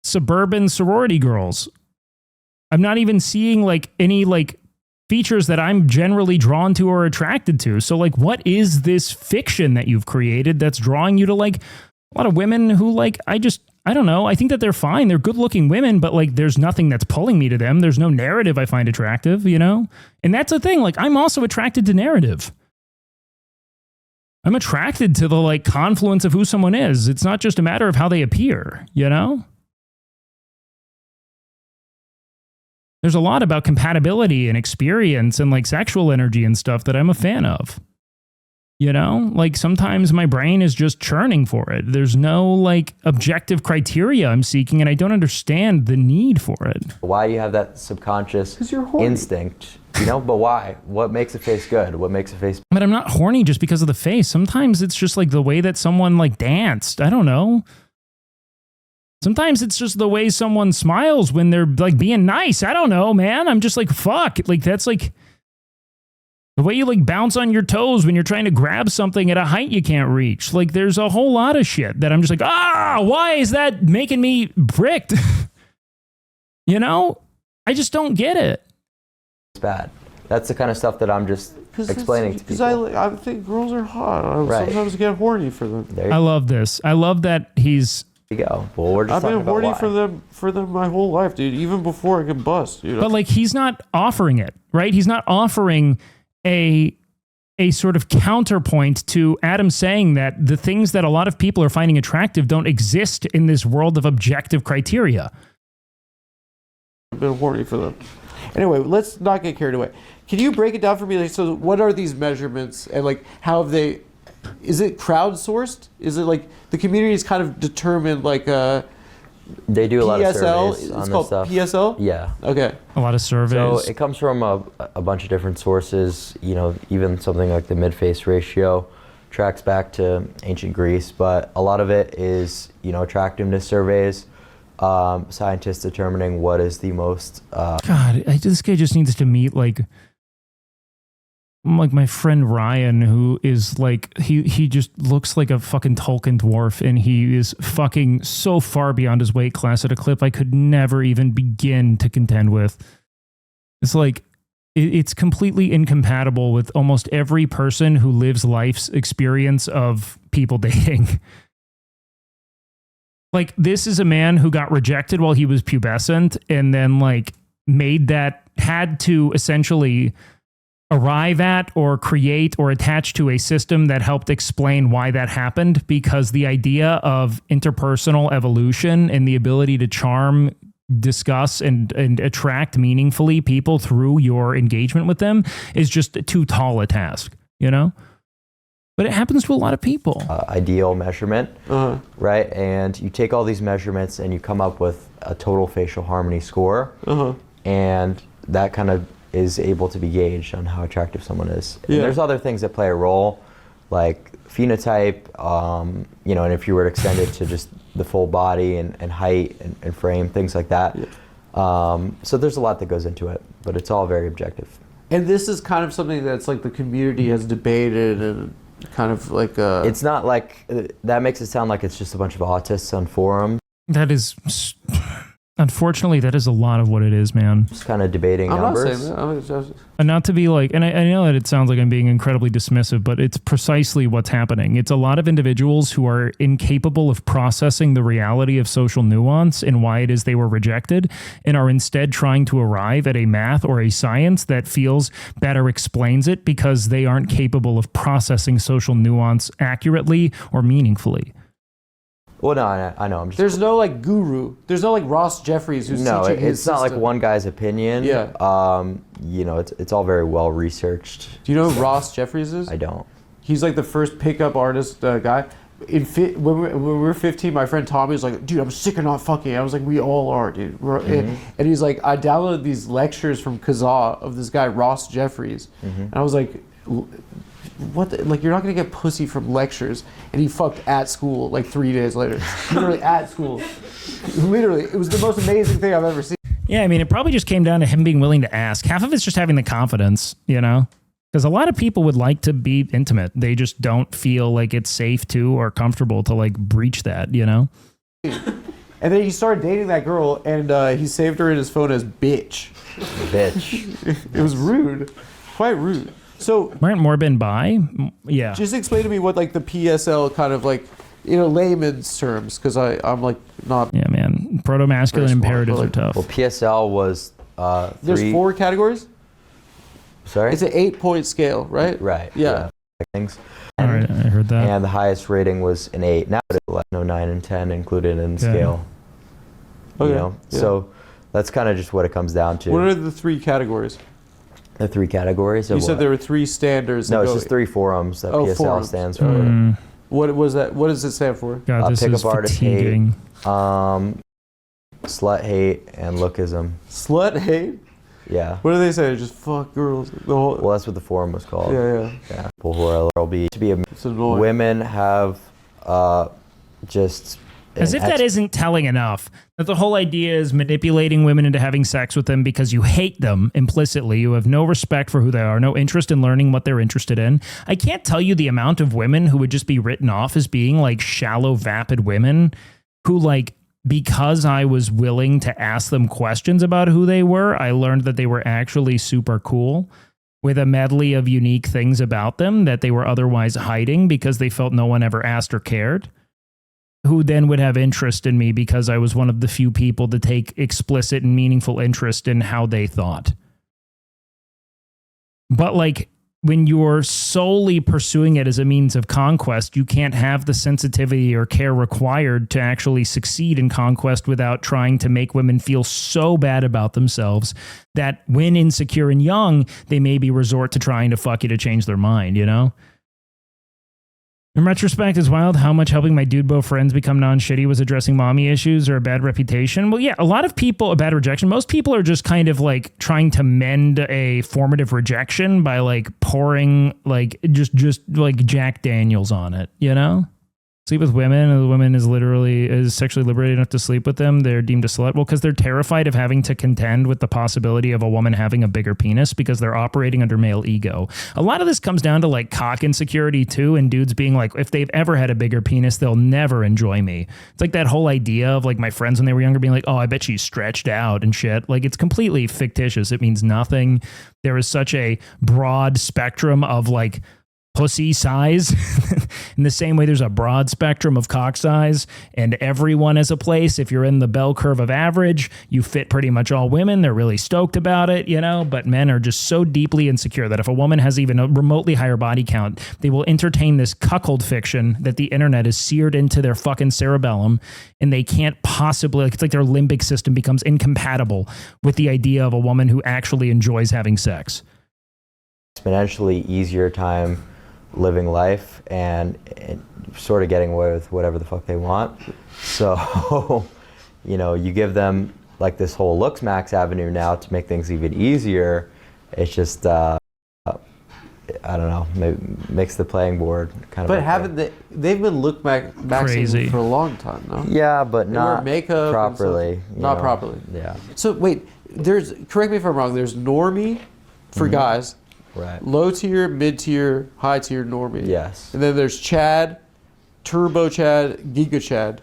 Speaker 1: suburban sorority girls. I'm not even seeing like any like features that I'm generally drawn to or attracted to. So like, what is this fiction that you've created that's drawing you to like a lot of women who like, I don't know. I think that they're fine. They're good looking women, but like, there's nothing that's pulling me to them. There's no narrative I find attractive, you know? And that's the thing. Like, I'm also attracted to narrative. I'm attracted to the like confluence of who someone is. It's not just a matter of how they appear, you know? There's a lot about compatibility and experience and like sexual energy and stuff that I'm a fan of. You know, like sometimes my brain is just churning for it. There's no like objective criteria I'm seeking, and I don't understand the need for it.
Speaker 2: Why you have that subconscious instinct, you know, but why? What makes a face good? What makes a face...
Speaker 1: But I'm not horny just because of the face. Sometimes it's just like the way that someone like danced. I don't know. Sometimes it's just the way someone smiles when they're like being nice. I don't know, man. I'm just like, fuck. Like that's like... The way you like bounce on your toes when you're trying to grab something at a height you can't reach. Like there's a whole lot of shit that I'm just like, why is that making me pricked? You know? I just don't get it.
Speaker 2: It's bad. That's the kind of stuff that I'm just explaining to people.
Speaker 3: I think girls are hot. I sometimes get horny for them.
Speaker 1: I love this. I love that he's...
Speaker 2: There you go. Well, we're just
Speaker 3: I've been horny for them my whole life, dude. Even before I could bust. You know?
Speaker 1: But like, he's not offering it, right? He's not offering a sort of counterpoint to Adam saying that the things that a lot of people are finding attractive don't exist in this world of objective criteria.
Speaker 3: I've been horny for them. Anyway, let's not get carried away. Can you break it down for me? Like, so what are these measurements and like how have they, is it crowdsourced? Is it like the community is kind of determined like
Speaker 2: they do a lot of
Speaker 3: PSL?
Speaker 2: surveys
Speaker 3: It's
Speaker 2: on
Speaker 3: called
Speaker 2: this stuff.
Speaker 3: PSL?
Speaker 2: Yeah.
Speaker 3: Okay.
Speaker 1: A lot of surveys.
Speaker 2: So it comes from a bunch of different sources. You know, even something like the mid-face ratio tracks back to ancient Greece, but a lot of it is, you know, attractiveness surveys, scientists determining what is the most...
Speaker 1: God, this guy just needs to meet like my friend Ryan, who is like, he just looks like a fucking Tolkien dwarf, and he is fucking so far beyond his weight class at a clip I could never even begin to contend with. It's like, it's completely incompatible with almost every person who lives life's experience of people dating. Like, this is a man who got rejected while he was pubescent, and then like had to essentially arrive at or create or attach to a system that helped explain why that happened, because the idea of interpersonal evolution and the ability to charm, discuss, and attract meaningfully people through your engagement with them is just too tall a task, you know? But it happens to a lot of people.
Speaker 2: Ideal measurement, right? And you take all these measurements and you come up with a total facial harmony score, and that kind of is able to be gauged on how attractive someone is. And there's other things that play a role, like phenotype, you know, and if you were to extend it to just the full body and height and frame, things like that. So there's a lot that goes into it, but it's all very objective.
Speaker 3: And this is kind of something that's like the community has debated and kind of like
Speaker 2: It's not like, that makes it sound like it's just a bunch of autists on forums.
Speaker 1: That is... Unfortunately, that is a lot of what it is, man.
Speaker 2: Just kind of debating numbers.
Speaker 3: Not saying that.
Speaker 1: And not to be like, and I know that it sounds like I'm being incredibly dismissive, but it's precisely what's happening. It's a lot of individuals who are incapable of processing the reality of social nuance and why it is they were rejected, and are instead trying to arrive at a math or a science that feels better explains it because they aren't capable of processing social nuance accurately or meaningfully.
Speaker 2: Well, no, I know. I'm just.
Speaker 3: There's no like guru. There's no like Ross Jeffries who's
Speaker 2: no,
Speaker 3: teaching his
Speaker 2: it's not like
Speaker 3: system.
Speaker 2: one guy's opinion.
Speaker 3: Yeah.
Speaker 2: You know, it's all very well researched.
Speaker 3: Do you know who Ross Jeffries is?
Speaker 2: I don't.
Speaker 3: He's like the first pickup artist guy. When we were 15, my friend Tommy was like, dude, I'm sick of not fucking. I was like, we all are, dude. And he's like, I downloaded these lectures from Kazaa of this guy, Ross Jeffries. And I was like, what the, like, you're not going to get pussy from lectures. And he fucked at school like 3 days later. Literally at school. Literally. It was the most amazing thing I've ever seen.
Speaker 1: Yeah, I mean, it probably just came down to him being willing to ask. Half of it's just having the confidence, you know? Because a lot of people would like to be intimate. They just don't feel like it's safe to or comfortable to like breach that, you know?
Speaker 3: And then he started dating that girl, and he saved her in his phone as bitch.
Speaker 2: Bitch.
Speaker 3: It was rude. Quite rude. So,
Speaker 1: Aren't more been bi? Yeah.
Speaker 3: just explain to me what like the PSL kind of like, layman's terms, because I'm like not.
Speaker 1: Yeah, man. Proto-masculine
Speaker 3: Very smart,
Speaker 1: imperatives
Speaker 3: but,
Speaker 1: are
Speaker 3: like,
Speaker 1: tough.
Speaker 2: Well, PSL was
Speaker 3: There's 4 categories.
Speaker 2: Sorry.
Speaker 3: It's an 8-point scale, right?
Speaker 2: Right.
Speaker 3: Yeah.
Speaker 2: Things.
Speaker 1: All right, I heard that.
Speaker 2: And the highest rating was an 8. Now it's 11, 9, and 10 included in the
Speaker 1: Yeah.
Speaker 2: scale.
Speaker 3: Okay.
Speaker 2: You know,
Speaker 3: Yeah.
Speaker 2: so that's kind of just what it comes down to.
Speaker 3: What are the 3 categories?
Speaker 2: The 3 categories?
Speaker 3: You said there were 3 standards.
Speaker 2: No,
Speaker 3: that
Speaker 2: it's
Speaker 3: go-
Speaker 2: just 3 forums that
Speaker 3: Oh,
Speaker 2: PSL
Speaker 3: forums.
Speaker 2: stands for.
Speaker 3: What was that? What does it stand for?
Speaker 1: God, this is
Speaker 2: Pickup artist hate.
Speaker 1: fatiguing.
Speaker 2: Slut hate and lookism.
Speaker 3: Slut hate?
Speaker 2: Yeah.
Speaker 3: What do they say? Just fuck girls. The whole.
Speaker 2: Well, that's what the forum was called.
Speaker 3: Yeah.
Speaker 2: Yeah. People who are LB to be
Speaker 3: It's annoying.
Speaker 2: women have just
Speaker 1: As if that isn't telling enough. That the whole idea is manipulating women into having sex with them because you hate them implicitly. You have no respect for who they are, no interest in learning what they're interested in. I can't tell you the amount of women who would just be written off as being like shallow, vapid women who like, because I was willing to ask them questions about who they were, I learned that they were actually super cool with a medley of unique things about them that they were otherwise hiding because they felt no one ever asked or cared, who then would have interest in me because I was one of the few people to take explicit and meaningful interest in how they thought. But like, when you're solely pursuing it as a means of conquest, you can't have the sensitivity or care required to actually succeed in conquest without trying to make women feel so bad about themselves that when insecure and young, they maybe resort to trying to fuck you to change their mind, you know? In retrospect, it's wild how much helping my dude-bo friends become non-shitty was addressing mommy issues or a bad reputation. Well, yeah, a lot of people, a bad rejection, most people are just kind of like trying to mend a formative rejection by like pouring like just like Jack Daniels on it, you know? Sleep with women, and the woman is sexually liberated enough to sleep with them, they're deemed a slut. Well, because they're terrified of having to contend with the possibility of a woman having a bigger penis because they're operating under male ego. A lot of this comes down to like cock insecurity too, and dudes being like, if they've ever had a bigger penis, they'll never enjoy me. It's like that whole idea of like my friends when they were younger being like, oh, I bet she's stretched out and shit. Like it's completely fictitious. It means nothing. There is such a broad spectrum of like pussy size in the same way there's a broad spectrum of cock size, and everyone has a place. If you're in the bell curve of average, you fit pretty much all women. They're really stoked about it, you know, but men are just so deeply insecure that if a woman has even a remotely higher body count, they will entertain this cuckold fiction that the internet is seared into their fucking cerebellum, and they can't possibly, like, it's like their limbic system becomes incompatible with the idea of a woman who actually enjoys having sex.
Speaker 2: Exponentially easier time living life and sort of getting away with whatever the fuck they want. So, you know, you give them like this whole looks max avenue now to make things even easier. It's just, I don't know, maybe makes the playing board kind of.
Speaker 3: But haven't they've been look maxing for a long time, no?
Speaker 2: Yeah, but
Speaker 3: They
Speaker 2: not
Speaker 3: wear makeup
Speaker 2: properly.
Speaker 3: and not properly.
Speaker 2: Yeah.
Speaker 3: So wait, correct me if I'm wrong. There's normie for guys.
Speaker 2: Right.
Speaker 3: Low tier, mid tier, high tier normie.
Speaker 2: Yes.
Speaker 3: And then there's Chad, Turbo Chad, Giga Chad.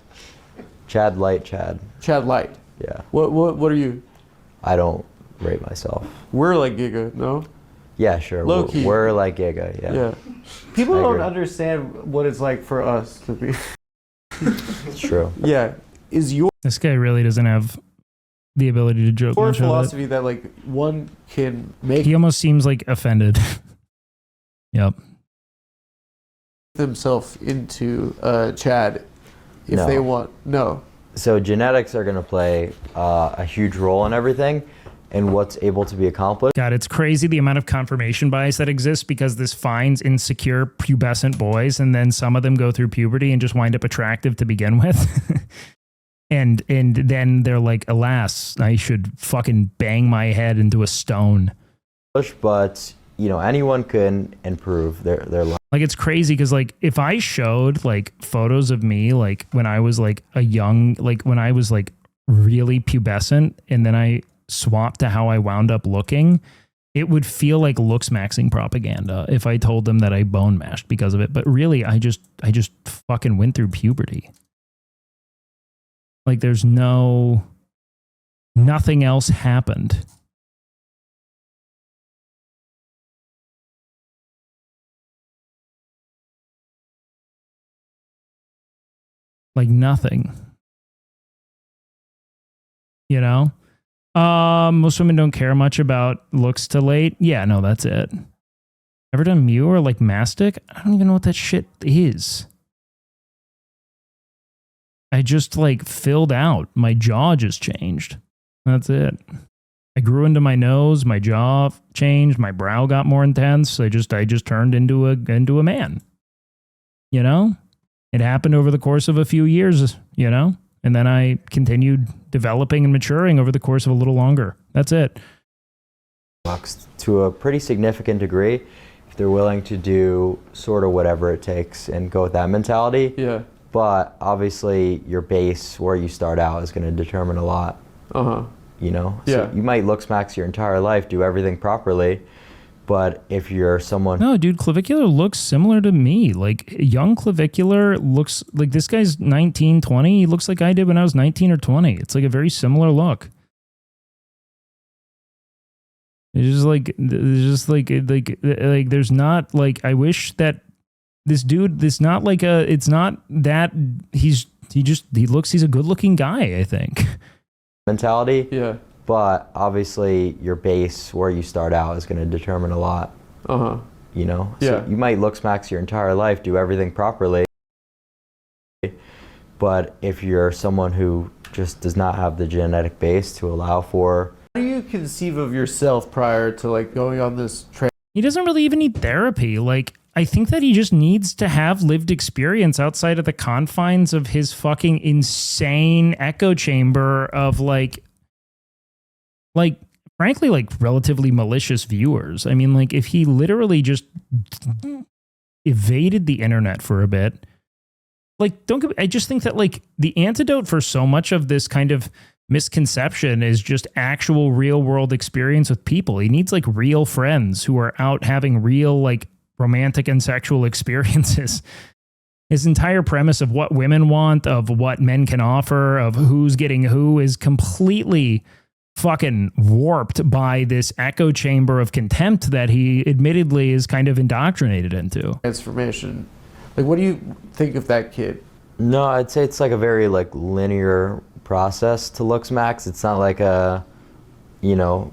Speaker 2: Chad Light Chad.
Speaker 3: Chad Light.
Speaker 2: Yeah.
Speaker 3: What are you?
Speaker 2: I don't rate myself.
Speaker 3: We're like Giga, no?
Speaker 2: Yeah, sure.
Speaker 3: Low key.
Speaker 2: We're like Giga, yeah.
Speaker 3: Yeah. People
Speaker 2: I
Speaker 3: don't
Speaker 2: agree.
Speaker 3: understand what it's like for us to be.
Speaker 2: It's true.
Speaker 3: Yeah. Is your
Speaker 1: This guy really doesn't have the ability to joke much of it.
Speaker 3: philosophy that like one can make
Speaker 1: He almost seems like offended. Yep.
Speaker 3: himself into Chad if
Speaker 2: No.
Speaker 3: they want? No.
Speaker 2: So genetics are going to play a huge role in everything and what's able to be accomplished.
Speaker 1: God, it's crazy the amount of confirmation bias that exists because this finds insecure pubescent boys, and then some of them go through puberty and just wind up attractive to begin with. and then they're like, alas, I should fucking bang my head into a stone.
Speaker 2: But, you know, anyone can improve their life.
Speaker 1: Like, it's crazy because, like, if I showed, like, photos of me, like, when I was, like, when I was, like, really pubescent, and then I swapped to how I wound up looking, it would feel like looks maxing propaganda if I told them that I bone mashed because of it. But really, I just fucking went through puberty. Like, there's nothing else happened. Like, nothing. You know? Most women don't care much about looks till late. Yeah, no, that's it. Ever done Mew or like mastic? I don't even know what that shit is. I just like filled out. My jaw just changed. That's it. I grew into my nose. My jaw changed. My brow got more intense. I just turned into a man. You know? It happened over the course of a few years, you know? And then I continued developing and maturing over the course of a little longer. That's it.
Speaker 2: To a pretty significant degree, if they're willing to do sort of whatever it takes and go with that mentality.
Speaker 3: Yeah.
Speaker 2: But obviously your base, where you start out, is going to determine a lot.
Speaker 3: Uh-huh.
Speaker 2: You know?
Speaker 3: Yeah.
Speaker 2: So you might looks max your entire life, do everything properly. But if you're someone...
Speaker 1: No, dude, Clavicular looks similar to me. Like, young Clavicular looks like this guy's 19, 20. He looks like I did when I was 19 or 20. It's like a very similar look. It's just like there's not like, I wish that this dude, it's not that he's a good looking guy, I think.
Speaker 2: Mentality.
Speaker 3: Yeah.
Speaker 2: But obviously your base, where you start out, is going to determine a lot.
Speaker 3: Uh-huh.
Speaker 2: You know?
Speaker 3: Yeah.
Speaker 2: So you might looks max your entire life, do everything properly. But if you're someone who just does not have the genetic base to allow for...
Speaker 3: How do you conceive of yourself prior to like going on this trip?
Speaker 1: He doesn't really even need therapy. Like, I think that he just needs to have lived experience outside of the confines of his fucking insane echo chamber of like frankly, like relatively malicious viewers. I mean, like if he literally just evaded the internet for a bit, like I just think that like the antidote for so much of this kind of misconception is just actual real world experience with people. He needs like real friends who are out having real like romantic and sexual experiences. His entire premise of what women want, of what men can offer, of who's getting who is completely fucking warped by this echo chamber of contempt that he admittedly is kind of indoctrinated into.
Speaker 3: Transformation. Like, what do you think of that kid?
Speaker 2: No, I'd say it's like a very like linear process to looks max. It's not like a, you know,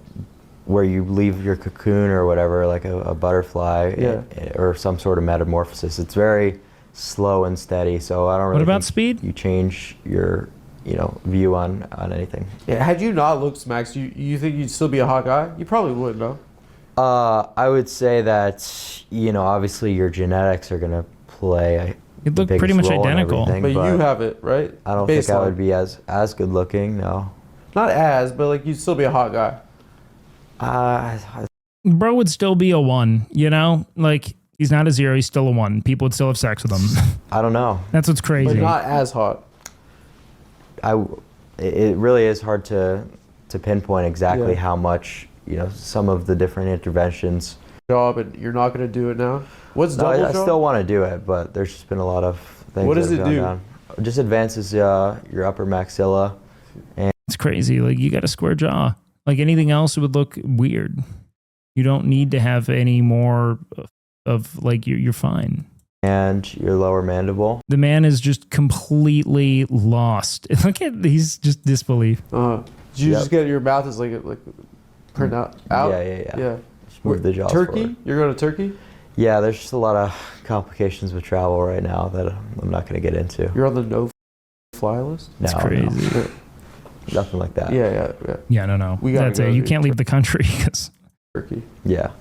Speaker 2: where you leave your cocoon or whatever, like a butterfly.
Speaker 3: Yeah.
Speaker 2: Or some sort of metamorphosis. It's very slow and steady. So I don't really
Speaker 1: What about
Speaker 2: think
Speaker 1: speed?
Speaker 2: you change your, you know, view on anything.
Speaker 3: Yeah. Had you not looked max, you think you'd still be a hot guy? You probably would, no?
Speaker 2: I would say that, you know, obviously your genetics are going to play
Speaker 1: You'd look pretty much identical.
Speaker 3: But you have it, right?
Speaker 2: I don't think I would be as good looking, no.
Speaker 3: Not as, but like you'd still be a hot guy.
Speaker 1: Bro would still be a 1, you know? Like, he's not a 0, he's still a 1. People would still have sex with him.
Speaker 2: I don't know.
Speaker 1: That's what's crazy.
Speaker 3: But not as hot.
Speaker 2: It really is hard to pinpoint exactly how much, you know, some of the different interventions.
Speaker 3: Job, and you're not going to do it now? What's
Speaker 2: No,
Speaker 3: double
Speaker 2: I
Speaker 3: job?
Speaker 2: still want to do it, but there's just been a lot of things.
Speaker 3: What does
Speaker 2: that have
Speaker 3: it
Speaker 2: gone
Speaker 3: do?
Speaker 2: down. Just advances your upper maxilla.
Speaker 1: It's crazy. Like, you got a square jaw. Like, anything else would look weird. You don't need to have any more of like, you're fine.
Speaker 2: And your lower mandible.
Speaker 1: The man is just completely lost. Look at, he's just disbelief.
Speaker 3: Did you just get your mouth is like print out?
Speaker 2: Yeah. Just move the jaws
Speaker 3: Turkey?
Speaker 2: forward.
Speaker 3: You're going to Turkey?
Speaker 2: Yeah, there's just a lot of complications with travel right now that I'm not going to get into.
Speaker 3: You're on the no fly list?
Speaker 1: It's crazy.
Speaker 2: No. Nothing like that.
Speaker 3: Yeah.
Speaker 1: Yeah, no.
Speaker 3: We gotta
Speaker 1: That's
Speaker 3: go
Speaker 1: it. You
Speaker 3: to
Speaker 1: can't leave the country because
Speaker 3: Turkey.
Speaker 2: Yeah.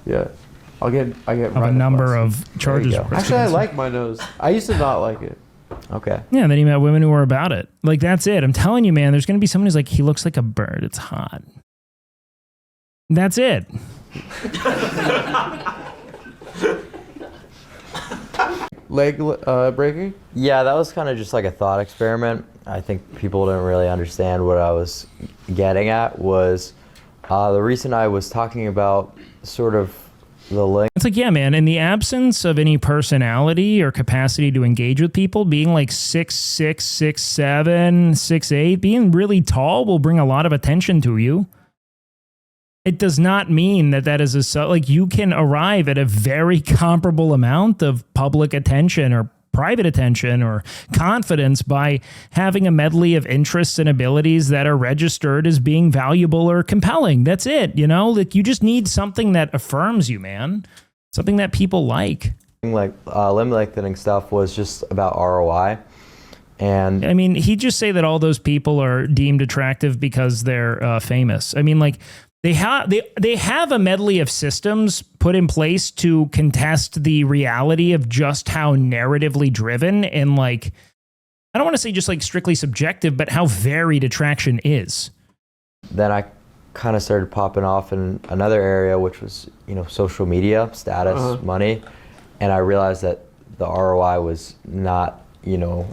Speaker 3: I get
Speaker 1: of
Speaker 3: right
Speaker 1: a number
Speaker 3: up
Speaker 1: of charges.
Speaker 2: go.
Speaker 3: Actually, I like my nose. I used to not like it.
Speaker 2: Okay.
Speaker 1: Yeah, then he met women who were about it. Like, that's it. I'm telling you, man, there's going to be someone who's like, he looks like a bird. It's hot. That's it.
Speaker 3: Leg breaking?
Speaker 2: Yeah, that was kind of just like a thought experiment. I think people didn't really understand what I was getting at was the reason I was talking about sort of the link.
Speaker 1: It's like, yeah, man, in the absence of any personality or capacity to engage with people, being like 6'6", 6'7", 6'8", being really tall will bring a lot of attention to you. It does not mean that is like you can arrive at a very comparable amount of public attention or private attention or confidence by having a medley of interests and abilities that are registered as being valuable or compelling. That's it. You know, like you just need something that affirms you, man. Something that people like.
Speaker 2: Like limb lengthening stuff was just about ROI. And
Speaker 1: I mean, he'd just say that all those people are deemed attractive because they're famous. I mean, like, they have a medley of systems put in place to contest the reality of just how narratively driven and, like, I don't want to say just like strictly subjective, but how varied attraction is.
Speaker 2: then I kind of started popping off in another area, which was, you know, social media, status, money. And I realized that the ROI was not, you know,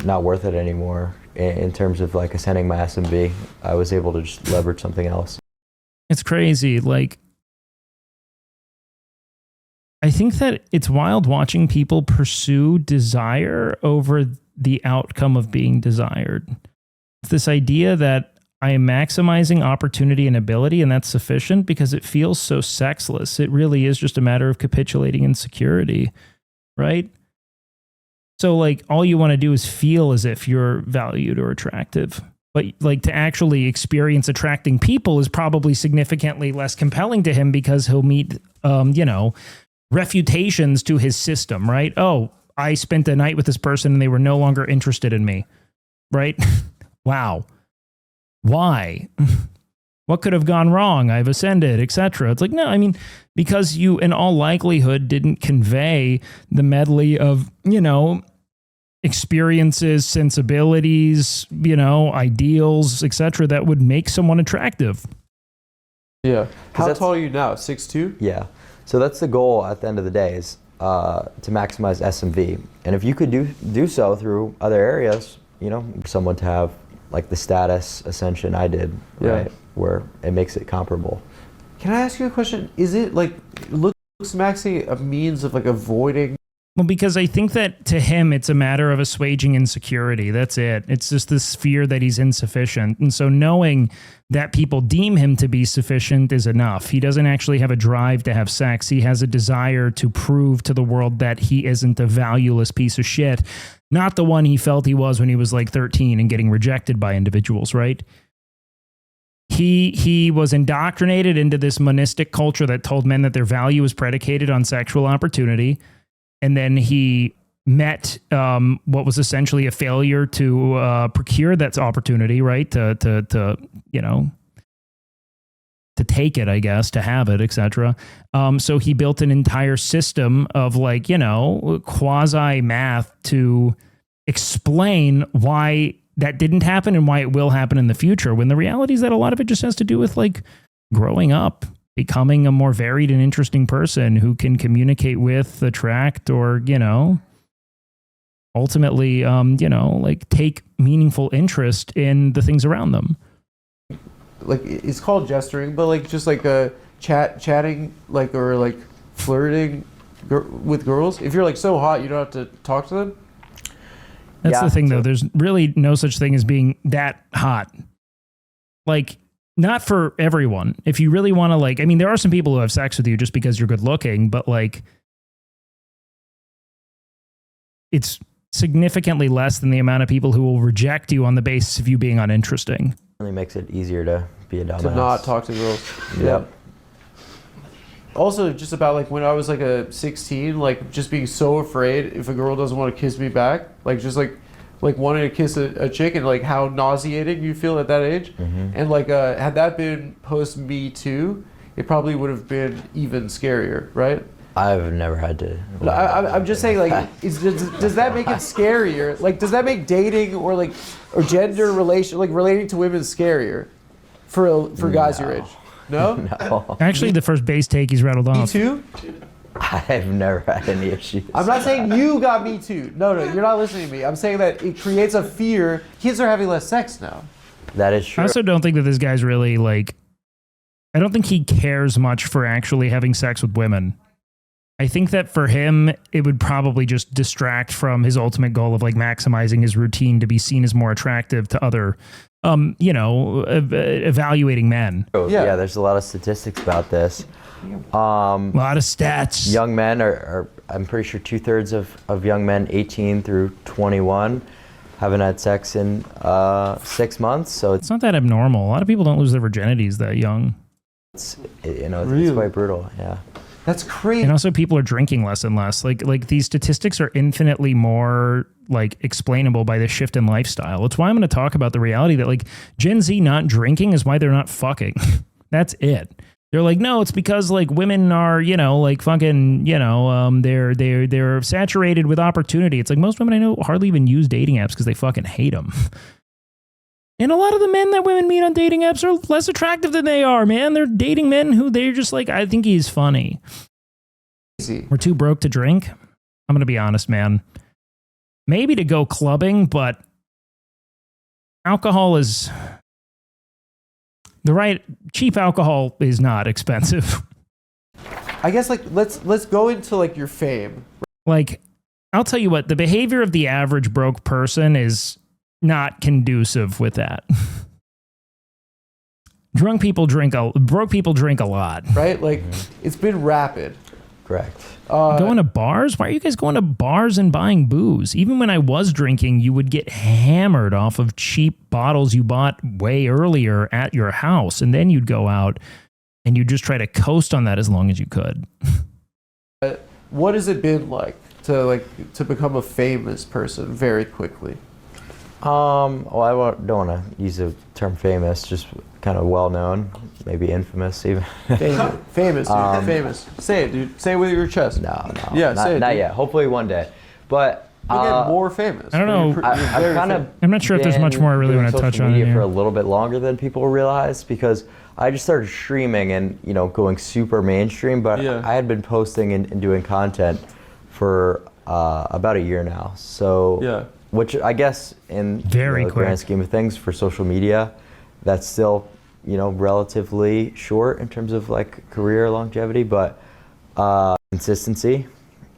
Speaker 2: not worth it anymore in terms of like ascending my SMV. I was able to just leverage something else.
Speaker 1: It's crazy. Like, I think that it's wild watching people pursue desire over the outcome of being desired. It's this idea that I am maximizing opportunity and ability, and that's sufficient because it feels so sexless. It really is just a matter of capitulating insecurity, right? So, like, all you want to do is feel as if you're valued or attractive. But like to actually experience attracting people is probably significantly less compelling to him because he'll meet, you know, refutations to his system, right? Oh, I spent a night with this person and they were no longer interested in me, right? Wow. Why? What could have gone wrong? I've ascended, etc. It's like, no, I mean, because you in all likelihood didn't convey the medley of, you know, experiences, sensibilities, you know, ideals, etc., that would make someone attractive.
Speaker 3: Yeah. How tall are you now? 6'2"?
Speaker 2: Yeah. So that's the goal at the end of the day is to maximize SMV. And if you could do so through other areas, you know, someone to have like the status ascension I did, right, where it makes it comparable.
Speaker 3: Can I ask you a question? Is it like looks maxing a means of like avoiding?
Speaker 1: Well, because I think that to him, it's a matter of assuaging insecurity. That's it. It's just this fear that he's insufficient. And so knowing that people deem him to be sufficient is enough. He doesn't actually have a drive to have sex. He has a desire to prove to the world that he isn't a valueless piece of shit. Not the one he felt he was when he was like 13 and getting rejected by individuals, right? He was indoctrinated into this monistic culture that told men that their value is predicated on sexual opportunity. And then he met what was essentially a failure to procure that opportunity, right? To you know, to take it, I guess, to have it, etc. So he built an entire system of like, you know, quasi math to explain why that didn't happen and why it will happen in the future. When the reality is that a lot of it just has to do with like growing up, becoming a more varied and interesting person who can communicate with, attract, or, you know, ultimately, you know, like take meaningful interest in the things around them.
Speaker 3: Like it's called gesturing, but like just like chatting, like, or like flirting with girls. If you're like so hot, you don't have to talk to them.
Speaker 1: That's the thing, though. There's really no such thing as being that hot. Like, not for everyone. If you really want to, like, I mean, there are some people who have sex with you just because you're good looking, but like, it's significantly less than the amount of people who will reject you on the basis of you being uninteresting.
Speaker 2: It really makes it easier to be a dumbass.
Speaker 3: To not talk to girls.
Speaker 2: Yep.
Speaker 3: Also, just about like when I was like a 16, like just being so afraid if a girl doesn't want to kiss me back, like just like like wanting to kiss a chick and like how nauseating you feel at that age. And like had that been post Me Too, it probably would have been even scarier, right?
Speaker 2: I've never had to.
Speaker 3: I'm just saying, like, does that make it scarier? Like, does that make dating or gender relation, like relating to women, scarier for guys your age? No.
Speaker 2: No.
Speaker 1: Actually, the first base take he's rattled
Speaker 3: Me
Speaker 1: off.
Speaker 3: Too.
Speaker 2: I've never had any issues.
Speaker 3: I'm not saying you got Me Too. No, you're not listening to me. I'm saying that it creates a fear. Kids are having less sex now.
Speaker 2: That is
Speaker 1: I
Speaker 2: true.
Speaker 1: also don't think that this guy's really like. I don't think he cares much for actually having sex with women. I think that for him, it would probably just distract from his ultimate goal of like maximizing his routine to be seen as more attractive to other, evaluating men.
Speaker 2: Yeah, there's a lot of statistics about this.
Speaker 1: A lot of stats.
Speaker 2: Young men are I'm pretty sure 2/3 of young men 18 through 21 haven't had sex in 6 months. So
Speaker 1: It's not that abnormal. A lot of people don't lose their virginities that young.
Speaker 2: it's
Speaker 3: Really?
Speaker 2: quite brutal. Yeah.
Speaker 3: That's crazy.
Speaker 1: And also people are drinking less and less. Like these statistics are infinitely more like explainable by the shift in lifestyle. It's why I'm going to talk about the reality that like Gen Z not drinking is why they're not fucking. That's it. They're like, no, it's because like women are, like fucking, they're saturated with opportunity. It's like most women I know hardly even use dating apps because they fucking hate them. And a lot of the men that women meet on dating apps are less attractive than they are, man. They're dating men who they're just like, I think he's funny. We're too broke to drink. I'm going to be honest, man. Maybe to go clubbing, but alcohol is cheap alcohol is not expensive.
Speaker 3: I guess like let's go into like your fame.
Speaker 1: Like, I'll tell you what, the behavior of the average broke person is not conducive with that. Broke people drink a lot.
Speaker 3: Right? Like it's been rapid.
Speaker 2: Correct.
Speaker 1: Going to bars? Why are you guys going to bars and buying booze? Even when I was drinking, you would get hammered off of cheap bottles you bought way earlier at your house. And then you'd go out and you'd just try to coast on that as long as you could.
Speaker 3: What has it been like to become a famous person very quickly?
Speaker 2: Well, don't want to use the term famous, just kind of well known, maybe infamous even.
Speaker 3: Famous, dude. Famous. Say it, dude. Say it with your chest.
Speaker 2: No.
Speaker 3: Yeah, say it.
Speaker 2: Not
Speaker 3: Dude.
Speaker 2: yet. Hopefully one day. But
Speaker 3: You'll get more famous.
Speaker 1: I don't know. I'm not sure if there's much more I really want to touch on
Speaker 2: media
Speaker 1: here.
Speaker 2: for a little bit longer than people realize, because I just started streaming and going super mainstream, but
Speaker 3: Yeah.
Speaker 2: I had been posting and doing content for about a year now. So
Speaker 3: Yeah.
Speaker 2: which I guess in
Speaker 1: Very
Speaker 2: the
Speaker 1: quick.
Speaker 2: grand scheme of things for social media, that's still relatively short in terms of like career longevity, but consistency,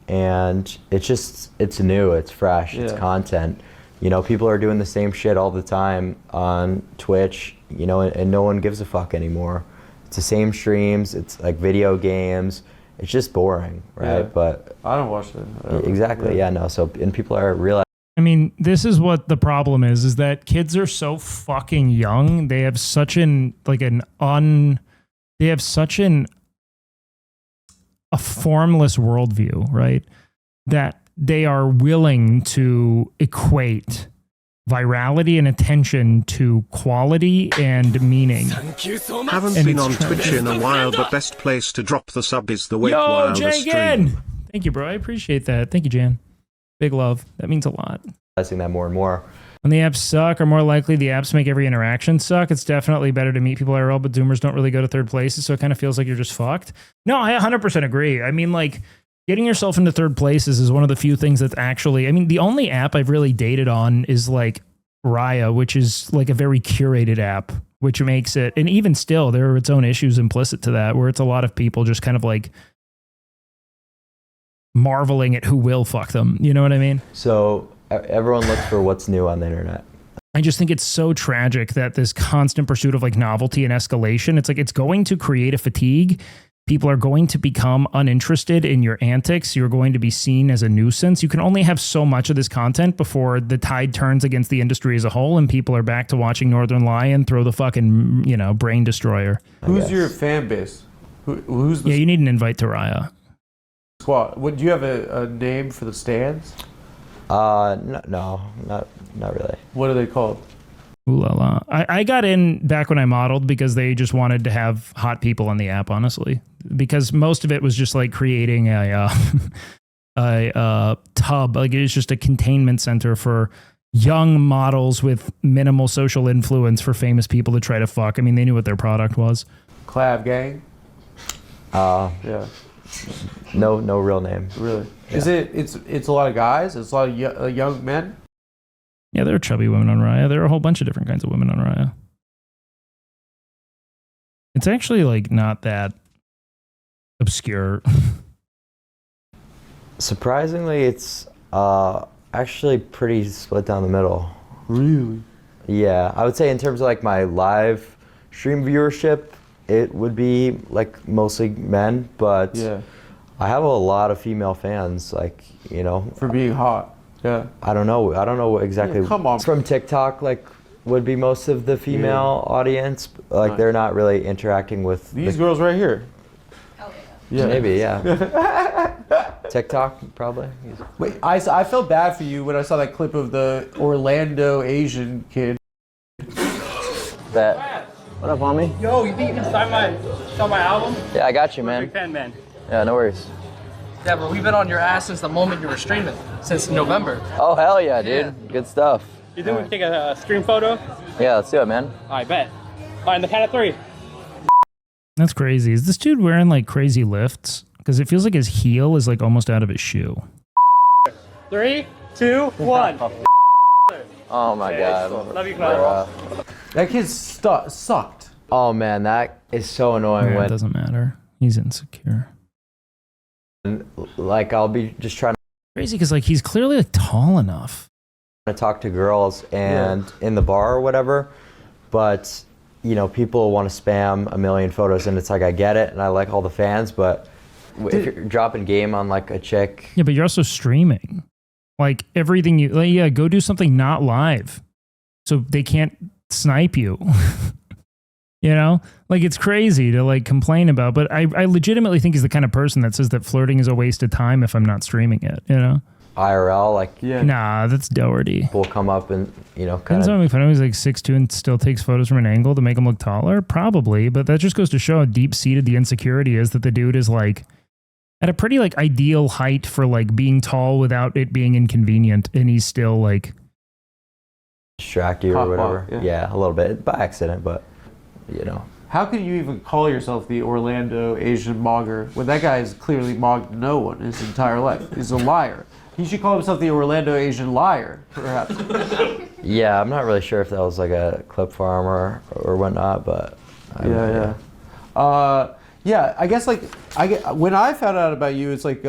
Speaker 2: and it's new, it's fresh, it's
Speaker 3: Yeah.
Speaker 2: content. People are doing the same shit all the time on Twitch, and no one gives a fuck anymore. It's the same streams, it's like video games. It's just boring, right?
Speaker 3: Yeah.
Speaker 2: But
Speaker 3: I don't watch that.
Speaker 2: exactly, yeah, no. So and people are realizing.
Speaker 1: I mean, this is what the problem is that kids are so fucking young. They have such a formless worldview, right? That they are willing to equate virality and attention to quality and meaning.
Speaker 4: Haven't
Speaker 1: And
Speaker 4: been
Speaker 1: it's
Speaker 4: on
Speaker 1: true.
Speaker 4: Twitch in a while, but best place to drop the sub is the Wake
Speaker 1: Yo,
Speaker 4: Wilder
Speaker 1: Jan
Speaker 4: stream.
Speaker 1: again. Thank you, bro. I appreciate that. Thank you, Jan. Big love. That means a lot.
Speaker 2: That more and more.
Speaker 1: When the apps suck, or more likely the apps make every interaction suck, it's definitely better to meet people IRL, but Zoomers don't really go to third places, so it kind of feels like you're just fucked. No, I 100% agree. I mean, like, getting yourself into third places is one of the few things that's actually, I mean, the only app I've really dated on is like Raya, which is like a very curated app, which makes it, and even still, there are its own issues implicit to that, where it's a lot of people just kind of like marveling at who will fuck them. You know what I mean?
Speaker 2: So everyone looks for what's new on the internet.
Speaker 1: I just think it's so tragic that this constant pursuit of like novelty and escalation, it's like it's going to create a fatigue. People are going to become uninterested in your antics. You're going to be seen as a nuisance. You can only have so much of this content before the tide turns against the industry as a whole and people are back to watching Northern Lion throw the fucking, brain destroyer.
Speaker 3: Who's your fan base? Who's the
Speaker 1: Yeah, you need an invite to Raya.
Speaker 3: squad? Do you have a name for the stands?
Speaker 2: No, not really.
Speaker 3: What are they called?
Speaker 1: Ooh la la. I got in back when I modeled because they just wanted to have hot people on the app, honestly. Because most of it was just like creating a tub. Like it was just a containment center for young models with minimal social influence for famous people to try to fuck. I mean, they knew what their product was.
Speaker 3: Clav Gang? Yeah.
Speaker 2: No real name.
Speaker 3: Really?
Speaker 2: Yeah.
Speaker 3: Is it? It's a lot of guys. It's a lot of young men.
Speaker 1: Yeah, there are chubby women on Raya. There are a whole bunch of different kinds of women on Raya. It's actually like not that obscure.
Speaker 2: Surprisingly, it's actually pretty split down the middle.
Speaker 3: Really?
Speaker 2: Yeah, I would say in terms of like my live stream viewership, it would be like mostly men, but
Speaker 3: Yeah.
Speaker 2: I have a lot of female fans, like, you know.
Speaker 3: For being hot. Yeah.
Speaker 2: I don't know exactly.
Speaker 3: Yeah, come on.
Speaker 2: From TikTok, like, would be most of the female audience. Like, they're not really interacting with
Speaker 3: These girls right here.
Speaker 5: Oh, yeah.
Speaker 3: Yeah.
Speaker 2: Maybe, yeah. TikTok, probably.
Speaker 3: Wait, I felt bad for you when I saw that clip of the Orlando Asian kid.
Speaker 2: That. What up, homie?
Speaker 6: Yo, you think you can sign my album?
Speaker 2: Yeah, I got you,
Speaker 6: I'm a
Speaker 2: man.
Speaker 6: big fan, man.
Speaker 2: Yeah, no worries.
Speaker 6: Yeah, bro, we've been on your ass since the moment you were streaming, since November.
Speaker 2: Oh, hell yeah, dude.
Speaker 6: Yeah.
Speaker 2: Good stuff.
Speaker 6: You think we can take a stream photo?
Speaker 2: Yeah, let's do it, man.
Speaker 6: I bet. All right, in the count of 3.
Speaker 1: That's crazy. Is this dude wearing like crazy lifts? Because it feels like his heel is like almost out of his shoe.
Speaker 6: 3, 2, 1.
Speaker 2: Oh my God.
Speaker 6: Love you, Clyde.
Speaker 3: That kid sucked.
Speaker 2: Oh man, that is so annoying
Speaker 1: Yeah, it
Speaker 2: when
Speaker 1: doesn't matter. He's insecure.
Speaker 2: like I'll be just trying
Speaker 1: Crazy because like he's clearly like tall enough.
Speaker 2: to talk to girls and in the bar or whatever, but you know, people want to spam a million photos and it's like I get it and I like all the fans, but if you're dropping game on like a chick.
Speaker 1: Yeah, but you're also streaming. Like everything you like, yeah, go do something not live. So they can't snipe you. You know? Like it's crazy to like complain about, but I legitimately think he's the kind of person that says that flirting is a waste of time if I'm not streaming it, you know?
Speaker 2: IRL, like
Speaker 1: Nah, that's Doherty.
Speaker 2: will come up and, you know,
Speaker 1: Depends
Speaker 2: kind
Speaker 1: on
Speaker 2: of.
Speaker 1: if I know he's like 6'2" and still takes photos from an angle to make him look taller. Probably, but that just goes to show how deep-seated the insecurity is that the dude is like at a pretty like ideal height for like being tall without it being inconvenient, and he's still like
Speaker 2: Distract you or
Speaker 3: Pop
Speaker 2: whatever.
Speaker 3: off, yeah.
Speaker 2: Yeah, a little bit by accident, but you know.
Speaker 3: How can you even call yourself the Orlando Asian mogger when that guy has clearly mogged no one his entire life? He's a liar. He should call himself the Orlando Asian liar, perhaps.
Speaker 2: Yeah, I'm not really sure if that was like a clip farm or whatnot, but
Speaker 3: Yeah, I guess like when I found out about you, it's like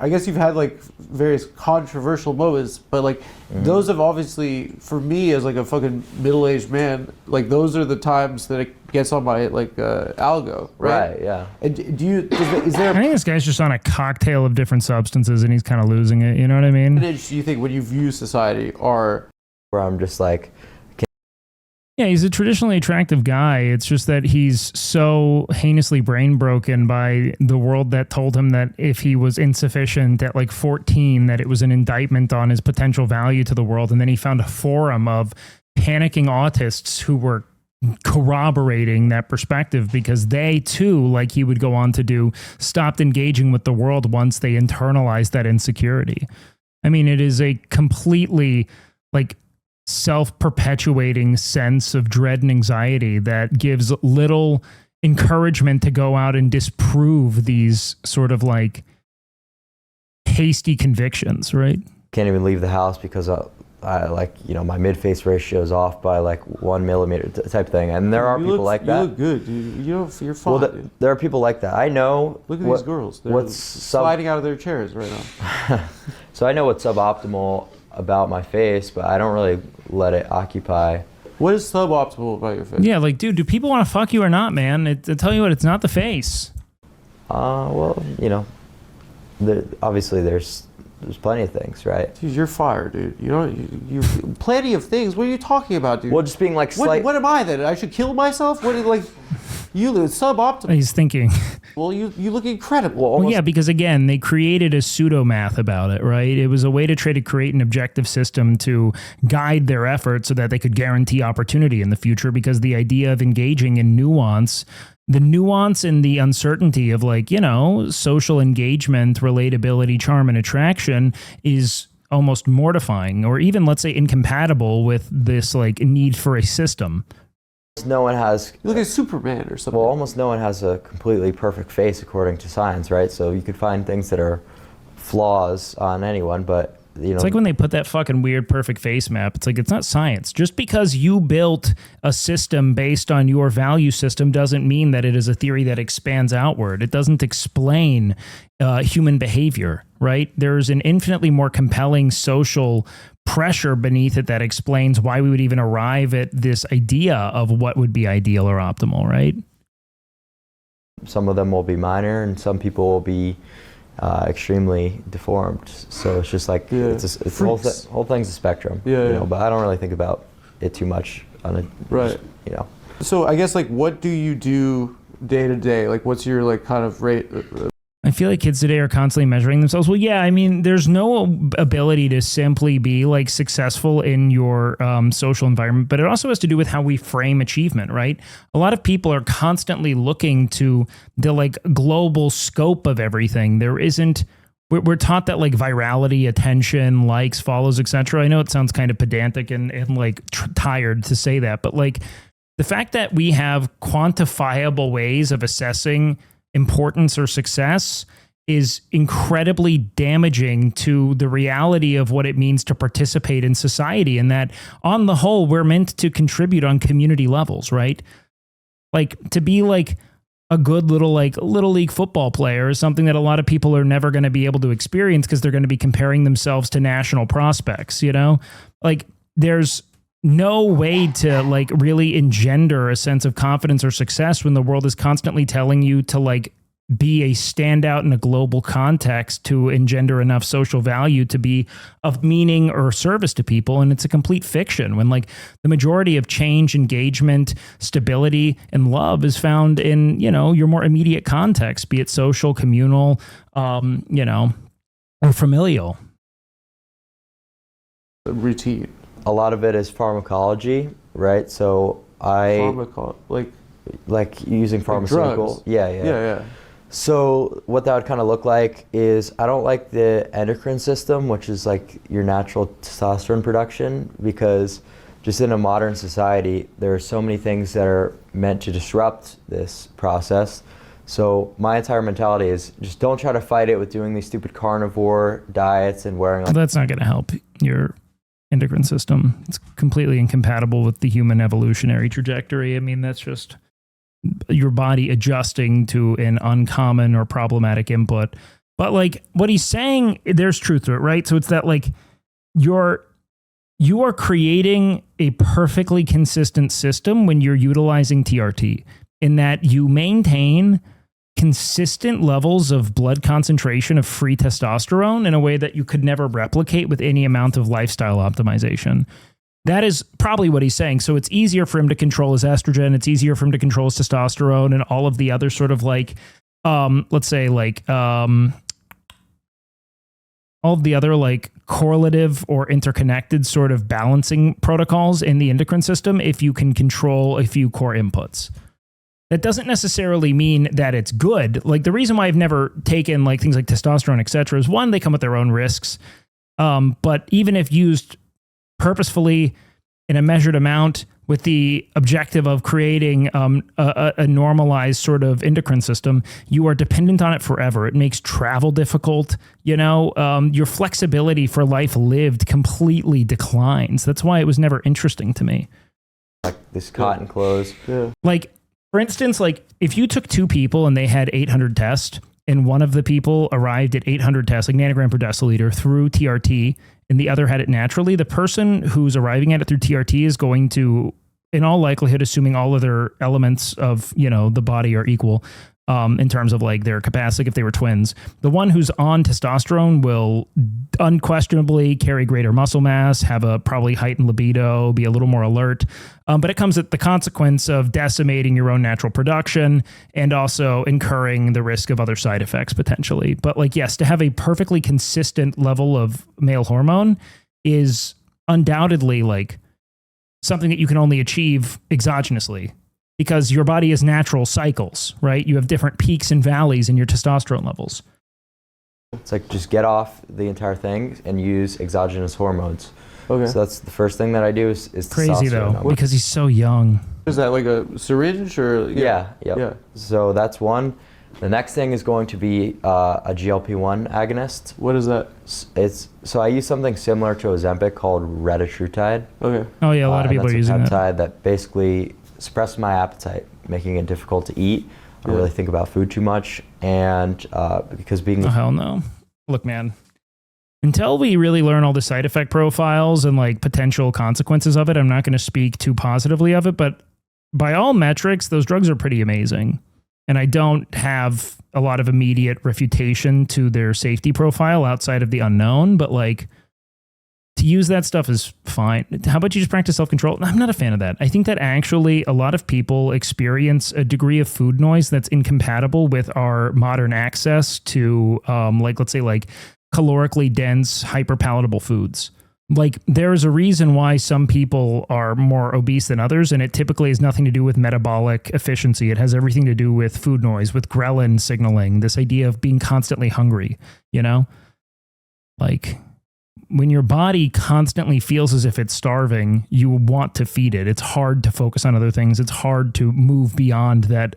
Speaker 3: I guess you've had like various controversial moments, but like those have obviously, for me as like a fucking middle-aged man, like those are the times that it gets on my like algo, right?
Speaker 2: Right, yeah.
Speaker 3: And do you is there
Speaker 1: I think this guy's just on a cocktail of different substances and he's kind of losing it, you know what I mean?
Speaker 3: do you think when you view society are
Speaker 2: Where I'm just like,
Speaker 1: Yeah, he's a traditionally attractive guy. It's just that he's so heinously brain broken by the world that told him that if he was insufficient at like 14, that it was an indictment on his potential value to the world. And then he found a forum of panicking autists who were corroborating that perspective because they too, like he would go on to do, stopped engaging with the world once they internalized that insecurity. I mean, it is a completely like self-perpetuating sense of dread and anxiety that gives little encouragement to go out and disprove these sort of like hasty convictions, right?
Speaker 2: can't even leave the house because I like, you know, my mid-face ratio is off by like 1 millimeter type thing. And there are people like that.
Speaker 3: You look good, dude. You're fine,
Speaker 2: Well,
Speaker 3: dude.
Speaker 2: there are people like that. I know.
Speaker 3: Look at these girls. They're
Speaker 2: what's
Speaker 3: sliding out of their chairs right now.
Speaker 2: So I know what's suboptimal about my face, but I don't really let it occupy.
Speaker 3: What is suboptimal about your face?
Speaker 1: Yeah, like, dude, do people want to fuck you or not, man? I tell you what, it's not the face.
Speaker 2: Well, you know, obviously there's plenty of things, right?
Speaker 3: Dude, you're fired, dude. You know, you plenty of things. What are you talking about, dude?
Speaker 2: Well, just being like
Speaker 3: what am I then? I should kill myself? What like? You look suboptimal.
Speaker 1: He's thinking.
Speaker 3: Well, you look incredible.
Speaker 1: Well, yeah, because again, they created a pseudo math about it, right? It was a way to try to create an objective system to guide their efforts so that they could guarantee opportunity in the future, because the idea of engaging in nuance, the nuance and the uncertainty of like, you know, social engagement, relatability, charm, and attraction is almost mortifying, or even, let's say, incompatible with this like need for a system.
Speaker 2: No one has.
Speaker 3: You look like Superman or something.
Speaker 2: Well, almost no one has a completely perfect face according to science, right? So you could find things that are flaws on anyone, but you know.
Speaker 1: It's like when they put that fucking weird perfect face map. It's like, it's not science. Just because you built a system based on your value system doesn't mean that it is a theory that expands outward. It doesn't explain human behavior, right? There's an infinitely more compelling social pressure beneath it that explains why we would even arrive at this idea of what would be ideal or optimal, right?
Speaker 2: Some of them will be minor, and some people will be extremely deformed. So it's just like it's the whole thing's a spectrum.
Speaker 3: Yeah,
Speaker 2: you know, but I don't really think about it too much on a
Speaker 3: right.
Speaker 2: You know.
Speaker 3: So I guess like, what do you do day to day? Like, what's your like kind of rate?
Speaker 1: I feel like kids today are constantly measuring themselves. Well, yeah, I mean, there's no ability to simply be like successful in your social environment, but it also has to do with how we frame achievement, right? A lot of people are constantly looking to the like global scope of everything. There isn't, we're taught that like virality, attention, likes, follows, etc. I know it sounds kind of pedantic and like tired to say that, but like the fact that we have quantifiable ways of assessing importance or success is incredibly damaging to the reality of what it means to participate in society, and that on the whole, we're meant to contribute on community levels, right? Like to be like a good little league football player is something that a lot of people are never going to be able to experience because they're going to be comparing themselves to national prospects, you know? Like there's no way to like really engender a sense of confidence or success when the world is constantly telling you to like be a standout in a global context to engender enough social value to be of meaning or service to people. And it's a complete fiction when like the majority of change, engagement, stability, and love is found in, you know, your more immediate context, be it social, communal, you know, or familial.
Speaker 3: Routine.
Speaker 2: A lot of it is pharmacology, right? So like using pharmaceutical.
Speaker 3: Drugs.
Speaker 2: Yeah. So what that would kind of look like is I don't like the endocrine system, which is like your natural testosterone production, because just in a modern society, there are so many things that are meant to disrupt this process. So my entire mentality is just don't try to fight it with doing these stupid carnivore diets and wearing.
Speaker 1: Well, that's not going to help your endocrine system. It's completely incompatible with the human evolutionary trajectory. I mean, that's just your body adjusting to an uncommon or problematic input. But like what he's saying, there's truth to it, right? So it's that like you are creating a perfectly consistent system when you're utilizing TRT, in that you maintain consistent levels of blood concentration of free testosterone in a way that you could never replicate with any amount of lifestyle optimization. That is probably what he's saying. So it's easier for him to control his estrogen. It's easier for him to control his testosterone and all of the other sort of like, let's say like, all of the other like correlative or interconnected sort of balancing protocols in the endocrine system if you can control a few core inputs. That doesn't necessarily mean that it's good. Like the reason why I've never taken like things like testosterone, et cetera, is one, they come with their own risks. But even if used purposefully in a measured amount with the objective of creating a normalized sort of endocrine system, you are dependent on it forever. It makes travel difficult. You know, your flexibility for life lived completely declines. That's why it was never interesting to me.
Speaker 2: Like this cotton clothes.
Speaker 3: Yeah.
Speaker 1: Like, for instance, like if you took two people and they had 800 tests, and one of the people arrived at 800 tests, like nanogram per deciliter, through TRT, and the other had it naturally, the person who's arriving at it through TRT is going to, in all likelihood, assuming all other elements of, you know, the body are equal, in terms of like their capacity if they were twins. The one who's on testosterone will unquestionably carry greater muscle mass, have a probably heightened libido, be a little more alert. But it comes at the consequence of decimating your own natural production and also incurring the risk of other side effects potentially. But like, yes, to have a perfectly consistent level of male hormone is undoubtedly like something that you can only achieve exogenously, because your body has natural cycles, right? You have different peaks and valleys in your testosterone levels.
Speaker 2: It's like just get off the entire thing and use exogenous hormones.
Speaker 3: Okay.
Speaker 2: So that's the first thing that I do is
Speaker 1: Crazy
Speaker 2: testosterone.
Speaker 1: though, because he's so young.
Speaker 3: Is that like a syringe or?
Speaker 2: Yeah.
Speaker 3: Yeah.
Speaker 2: So that's one. The next thing is going to be a GLP-1 agonist.
Speaker 3: What is that?
Speaker 2: So I use something similar to Ozempic called retatrutide.
Speaker 3: Okay.
Speaker 1: Oh yeah, a lot of people are using
Speaker 2: that's a
Speaker 1: that.
Speaker 2: peptide that basically suppresses my appetite, making it difficult to eat. I don't really think about food too much, and because being
Speaker 1: Oh hell no. Look, man, until we really learn all the side effect profiles and like potential consequences of it, I'm not going to speak too positively of it, but by all metrics, those drugs are pretty amazing. And I don't have a lot of immediate refutation to their safety profile outside of the unknown, but like to use that stuff is fine. How about you just practice self-control? I'm not a fan of that. I think that actually a lot of people experience a degree of food noise that's incompatible with our modern access to like, let's say like calorically dense, hyper palatable foods. Like there's a reason why some people are more obese than others, and it typically has nothing to do with metabolic efficiency. It has everything to do with food noise, with ghrelin signaling, this idea of being constantly hungry, you know? Like when your body constantly feels as if it's starving, you want to feed it. It's hard to focus on other things. It's hard to move beyond that,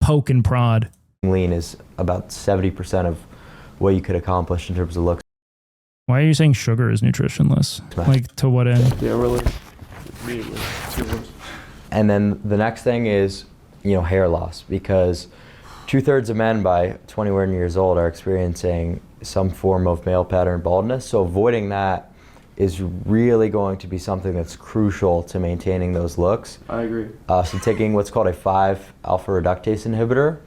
Speaker 1: poke and prod.
Speaker 2: lean is about 70% of what you could accomplish in terms of looks.
Speaker 1: Why are you saying sugar is nutritionless? Like to what end?
Speaker 3: Yeah, we're like immediately.
Speaker 2: And then the next thing is, hair loss, because 2/3 of men by 21 years old are experiencing some form of male pattern baldness. So avoiding that is really going to be something that's crucial to maintaining those looks.
Speaker 3: I agree.
Speaker 2: So taking what's called a 5-alpha reductase inhibitor,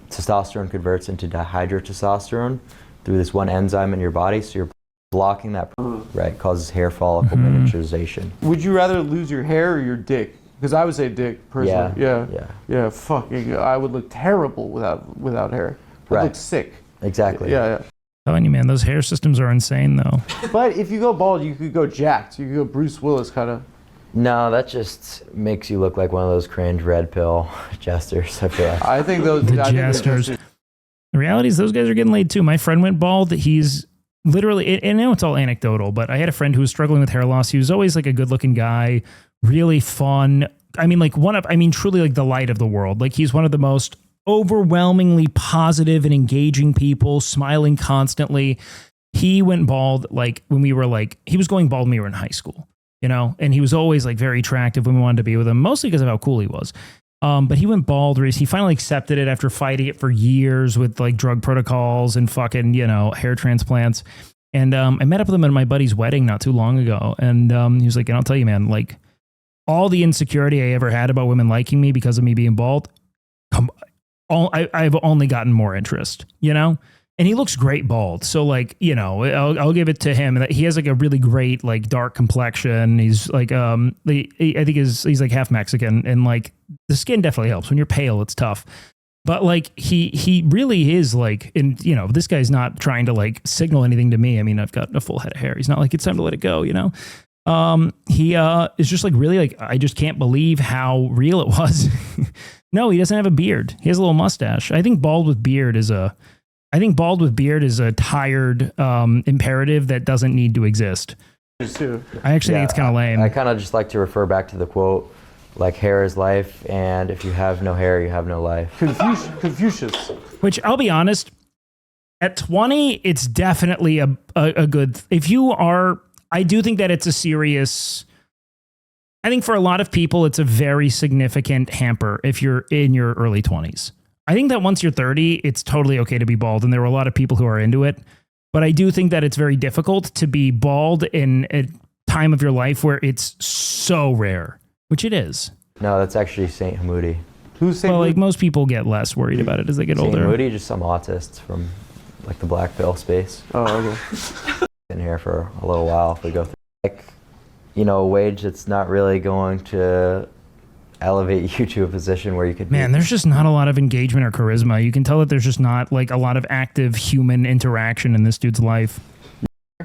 Speaker 2: testosterone converts into dihydrotestosterone through this one enzyme in your body. So you're blocking that, right? Causes hair follicle miniaturization.
Speaker 3: Would you rather lose your hair or your dick? Because I would say dick personally. Yeah. Fucking, I would look terrible without hair. I'd look sick.
Speaker 2: Exactly.
Speaker 3: Yeah.
Speaker 1: Telling you, man, those hair systems are insane, though.
Speaker 3: But if you go bald, you could go jacked. You could go Bruce Willis kind of.
Speaker 2: No, that just makes you look like one of those cringe red pill jesters. I feel like.
Speaker 3: I think those
Speaker 1: The
Speaker 3: I think
Speaker 1: jesters. The reality is those guys are getting laid too. My friend went bald. He's literally, and I know it's all anecdotal, but I had a friend who was struggling with hair loss. He was always like a good looking guy, really fun. I mean, truly like the light of the world. Like he's one of the most overwhelmingly positive and engaging people, smiling constantly. He went bald like when we were like, he was going bald when we were in high school, and he was always like very attractive when we wanted to be with him, mostly because of how cool he was. But he went bald. He finally accepted it after fighting it for years with like drug protocols and fucking, hair transplants. And I met up with him at my buddy's wedding not too long ago. And he was like, and I'll tell you, man, like all the insecurity I ever had about women liking me because of me being bald, I've only gotten more interest, and he looks great bald. So like, I'll give it to him. He has like a really great, like dark complexion. He's like, I think he's like half Mexican, and like the skin definitely helps. When you're pale, it's tough. But like he really is like, and this guy's not trying to like signal anything to me. I mean, I've got a full head of hair. He's not like, it's time to let it go, He is just like really like, I just can't believe how real it was. No, he doesn't have a beard. He has a little mustache. I think bald with beard is a tired imperative that doesn't need to exist. I actually think it's kind of lame.
Speaker 2: I kind of just like to refer back to the quote, like hair is life, and if you have no hair, you have no life.
Speaker 3: Confucius.
Speaker 1: Which I'll be honest, at 20, it's definitely a good. If you are, I do think that it's a serious. I think for a lot of people, it's a very significant hamper if you're in your early 20s. I think that once you're 30, it's totally okay to be bald, and there are a lot of people who are into it. But I do think that it's very difficult to be bald in a time of your life where it's so rare, which it is.
Speaker 2: No, that's actually Saint Hamoudi.
Speaker 3: Who's saying
Speaker 1: Well, like most people get less worried about it as they get
Speaker 2: Saying
Speaker 1: older.
Speaker 2: Moody, just some autists from like the black pill space.
Speaker 3: Oh, okay.
Speaker 2: Been here for a little while. If we go through, like, you know, a wage that's not really going to elevate you to a position where you could.
Speaker 1: Man, there's just not a lot of engagement or charisma. You can tell that there's just not like a lot of active human interaction in this dude's life.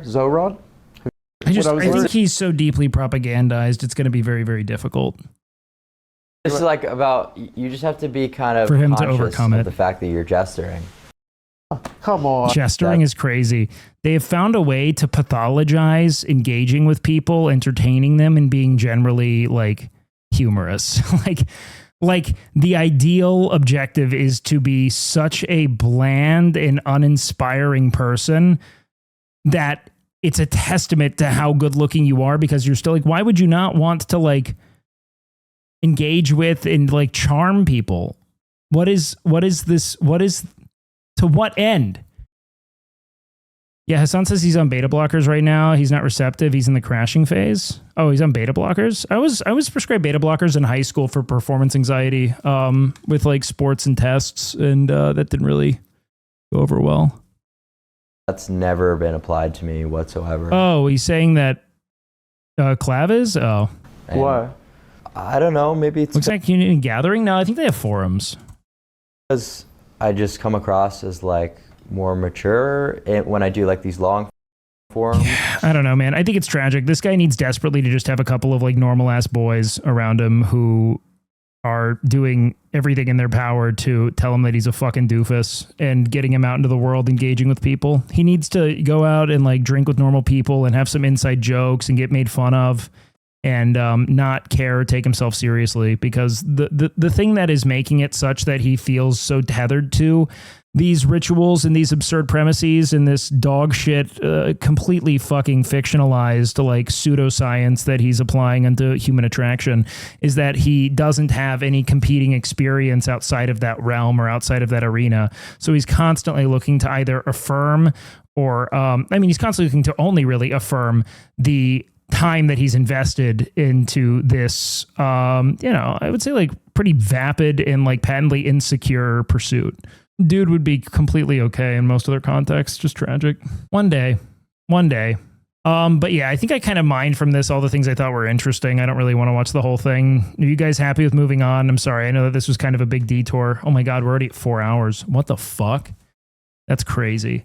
Speaker 3: Zoran?
Speaker 1: I
Speaker 3: What I was
Speaker 1: think
Speaker 3: learning-
Speaker 1: he's so deeply propagandized. It's going to be very, very difficult.
Speaker 2: It's like about you just have to be kind of
Speaker 1: For him to
Speaker 2: conscious
Speaker 1: overcome
Speaker 2: of
Speaker 1: it.
Speaker 2: the fact that you're gesturing.
Speaker 3: Come on.
Speaker 1: Gesturing is crazy. They have found a way to pathologize engaging with people, entertaining them, and being generally like humorous. like the ideal objective is to be such a bland and uninspiring person that it's a testament to how good looking you are, because you're still like, why would you not want to like engage with and like charm people? What is this? To what end? Yeah, Hassan says he's on beta blockers right now. He's not receptive. He's in the crashing phase. Oh, he's on beta blockers. I was prescribed beta blockers in high school for performance anxiety, with like sports and tests, and that didn't really go over well.
Speaker 2: That's never been applied to me whatsoever.
Speaker 1: Oh, he's saying that Clav is? Oh,
Speaker 2: And
Speaker 3: Why?
Speaker 2: I don't know. Maybe it's
Speaker 1: looks like Community Gathering. No, I think they have forums.
Speaker 2: because I just come across as like more mature when I do like these long forums.
Speaker 1: I don't know, man. I think it's tragic. This guy needs desperately to just have a couple of like normal ass boys around him who are doing everything in their power to tell him that he's a fucking doofus and getting him out into the world, engaging with people. He needs to go out and like drink with normal people and have some inside jokes and get made fun of, and not care or take himself seriously, because the thing that is making it such that he feels so tethered to these rituals and these absurd premises and this dog shit, completely fucking fictionalized like pseudoscience that he's applying into human attraction, is that he doesn't have any competing experience outside of that realm or outside of that arena. So he's constantly looking to either affirm or, he's constantly looking to only really affirm the time that he's invested into this, I would say like pretty vapid and like patently insecure pursuit. Dude would be completely okay in most other contexts. Just tragic. One day. But yeah, I think I kind of mined from this all the things I thought were interesting. I don't really want to watch the whole thing. Are you guys happy with moving on? I'm sorry. I know that this was kind of a big detour. Oh my God, we're already at 4 hours. What the fuck? That's crazy.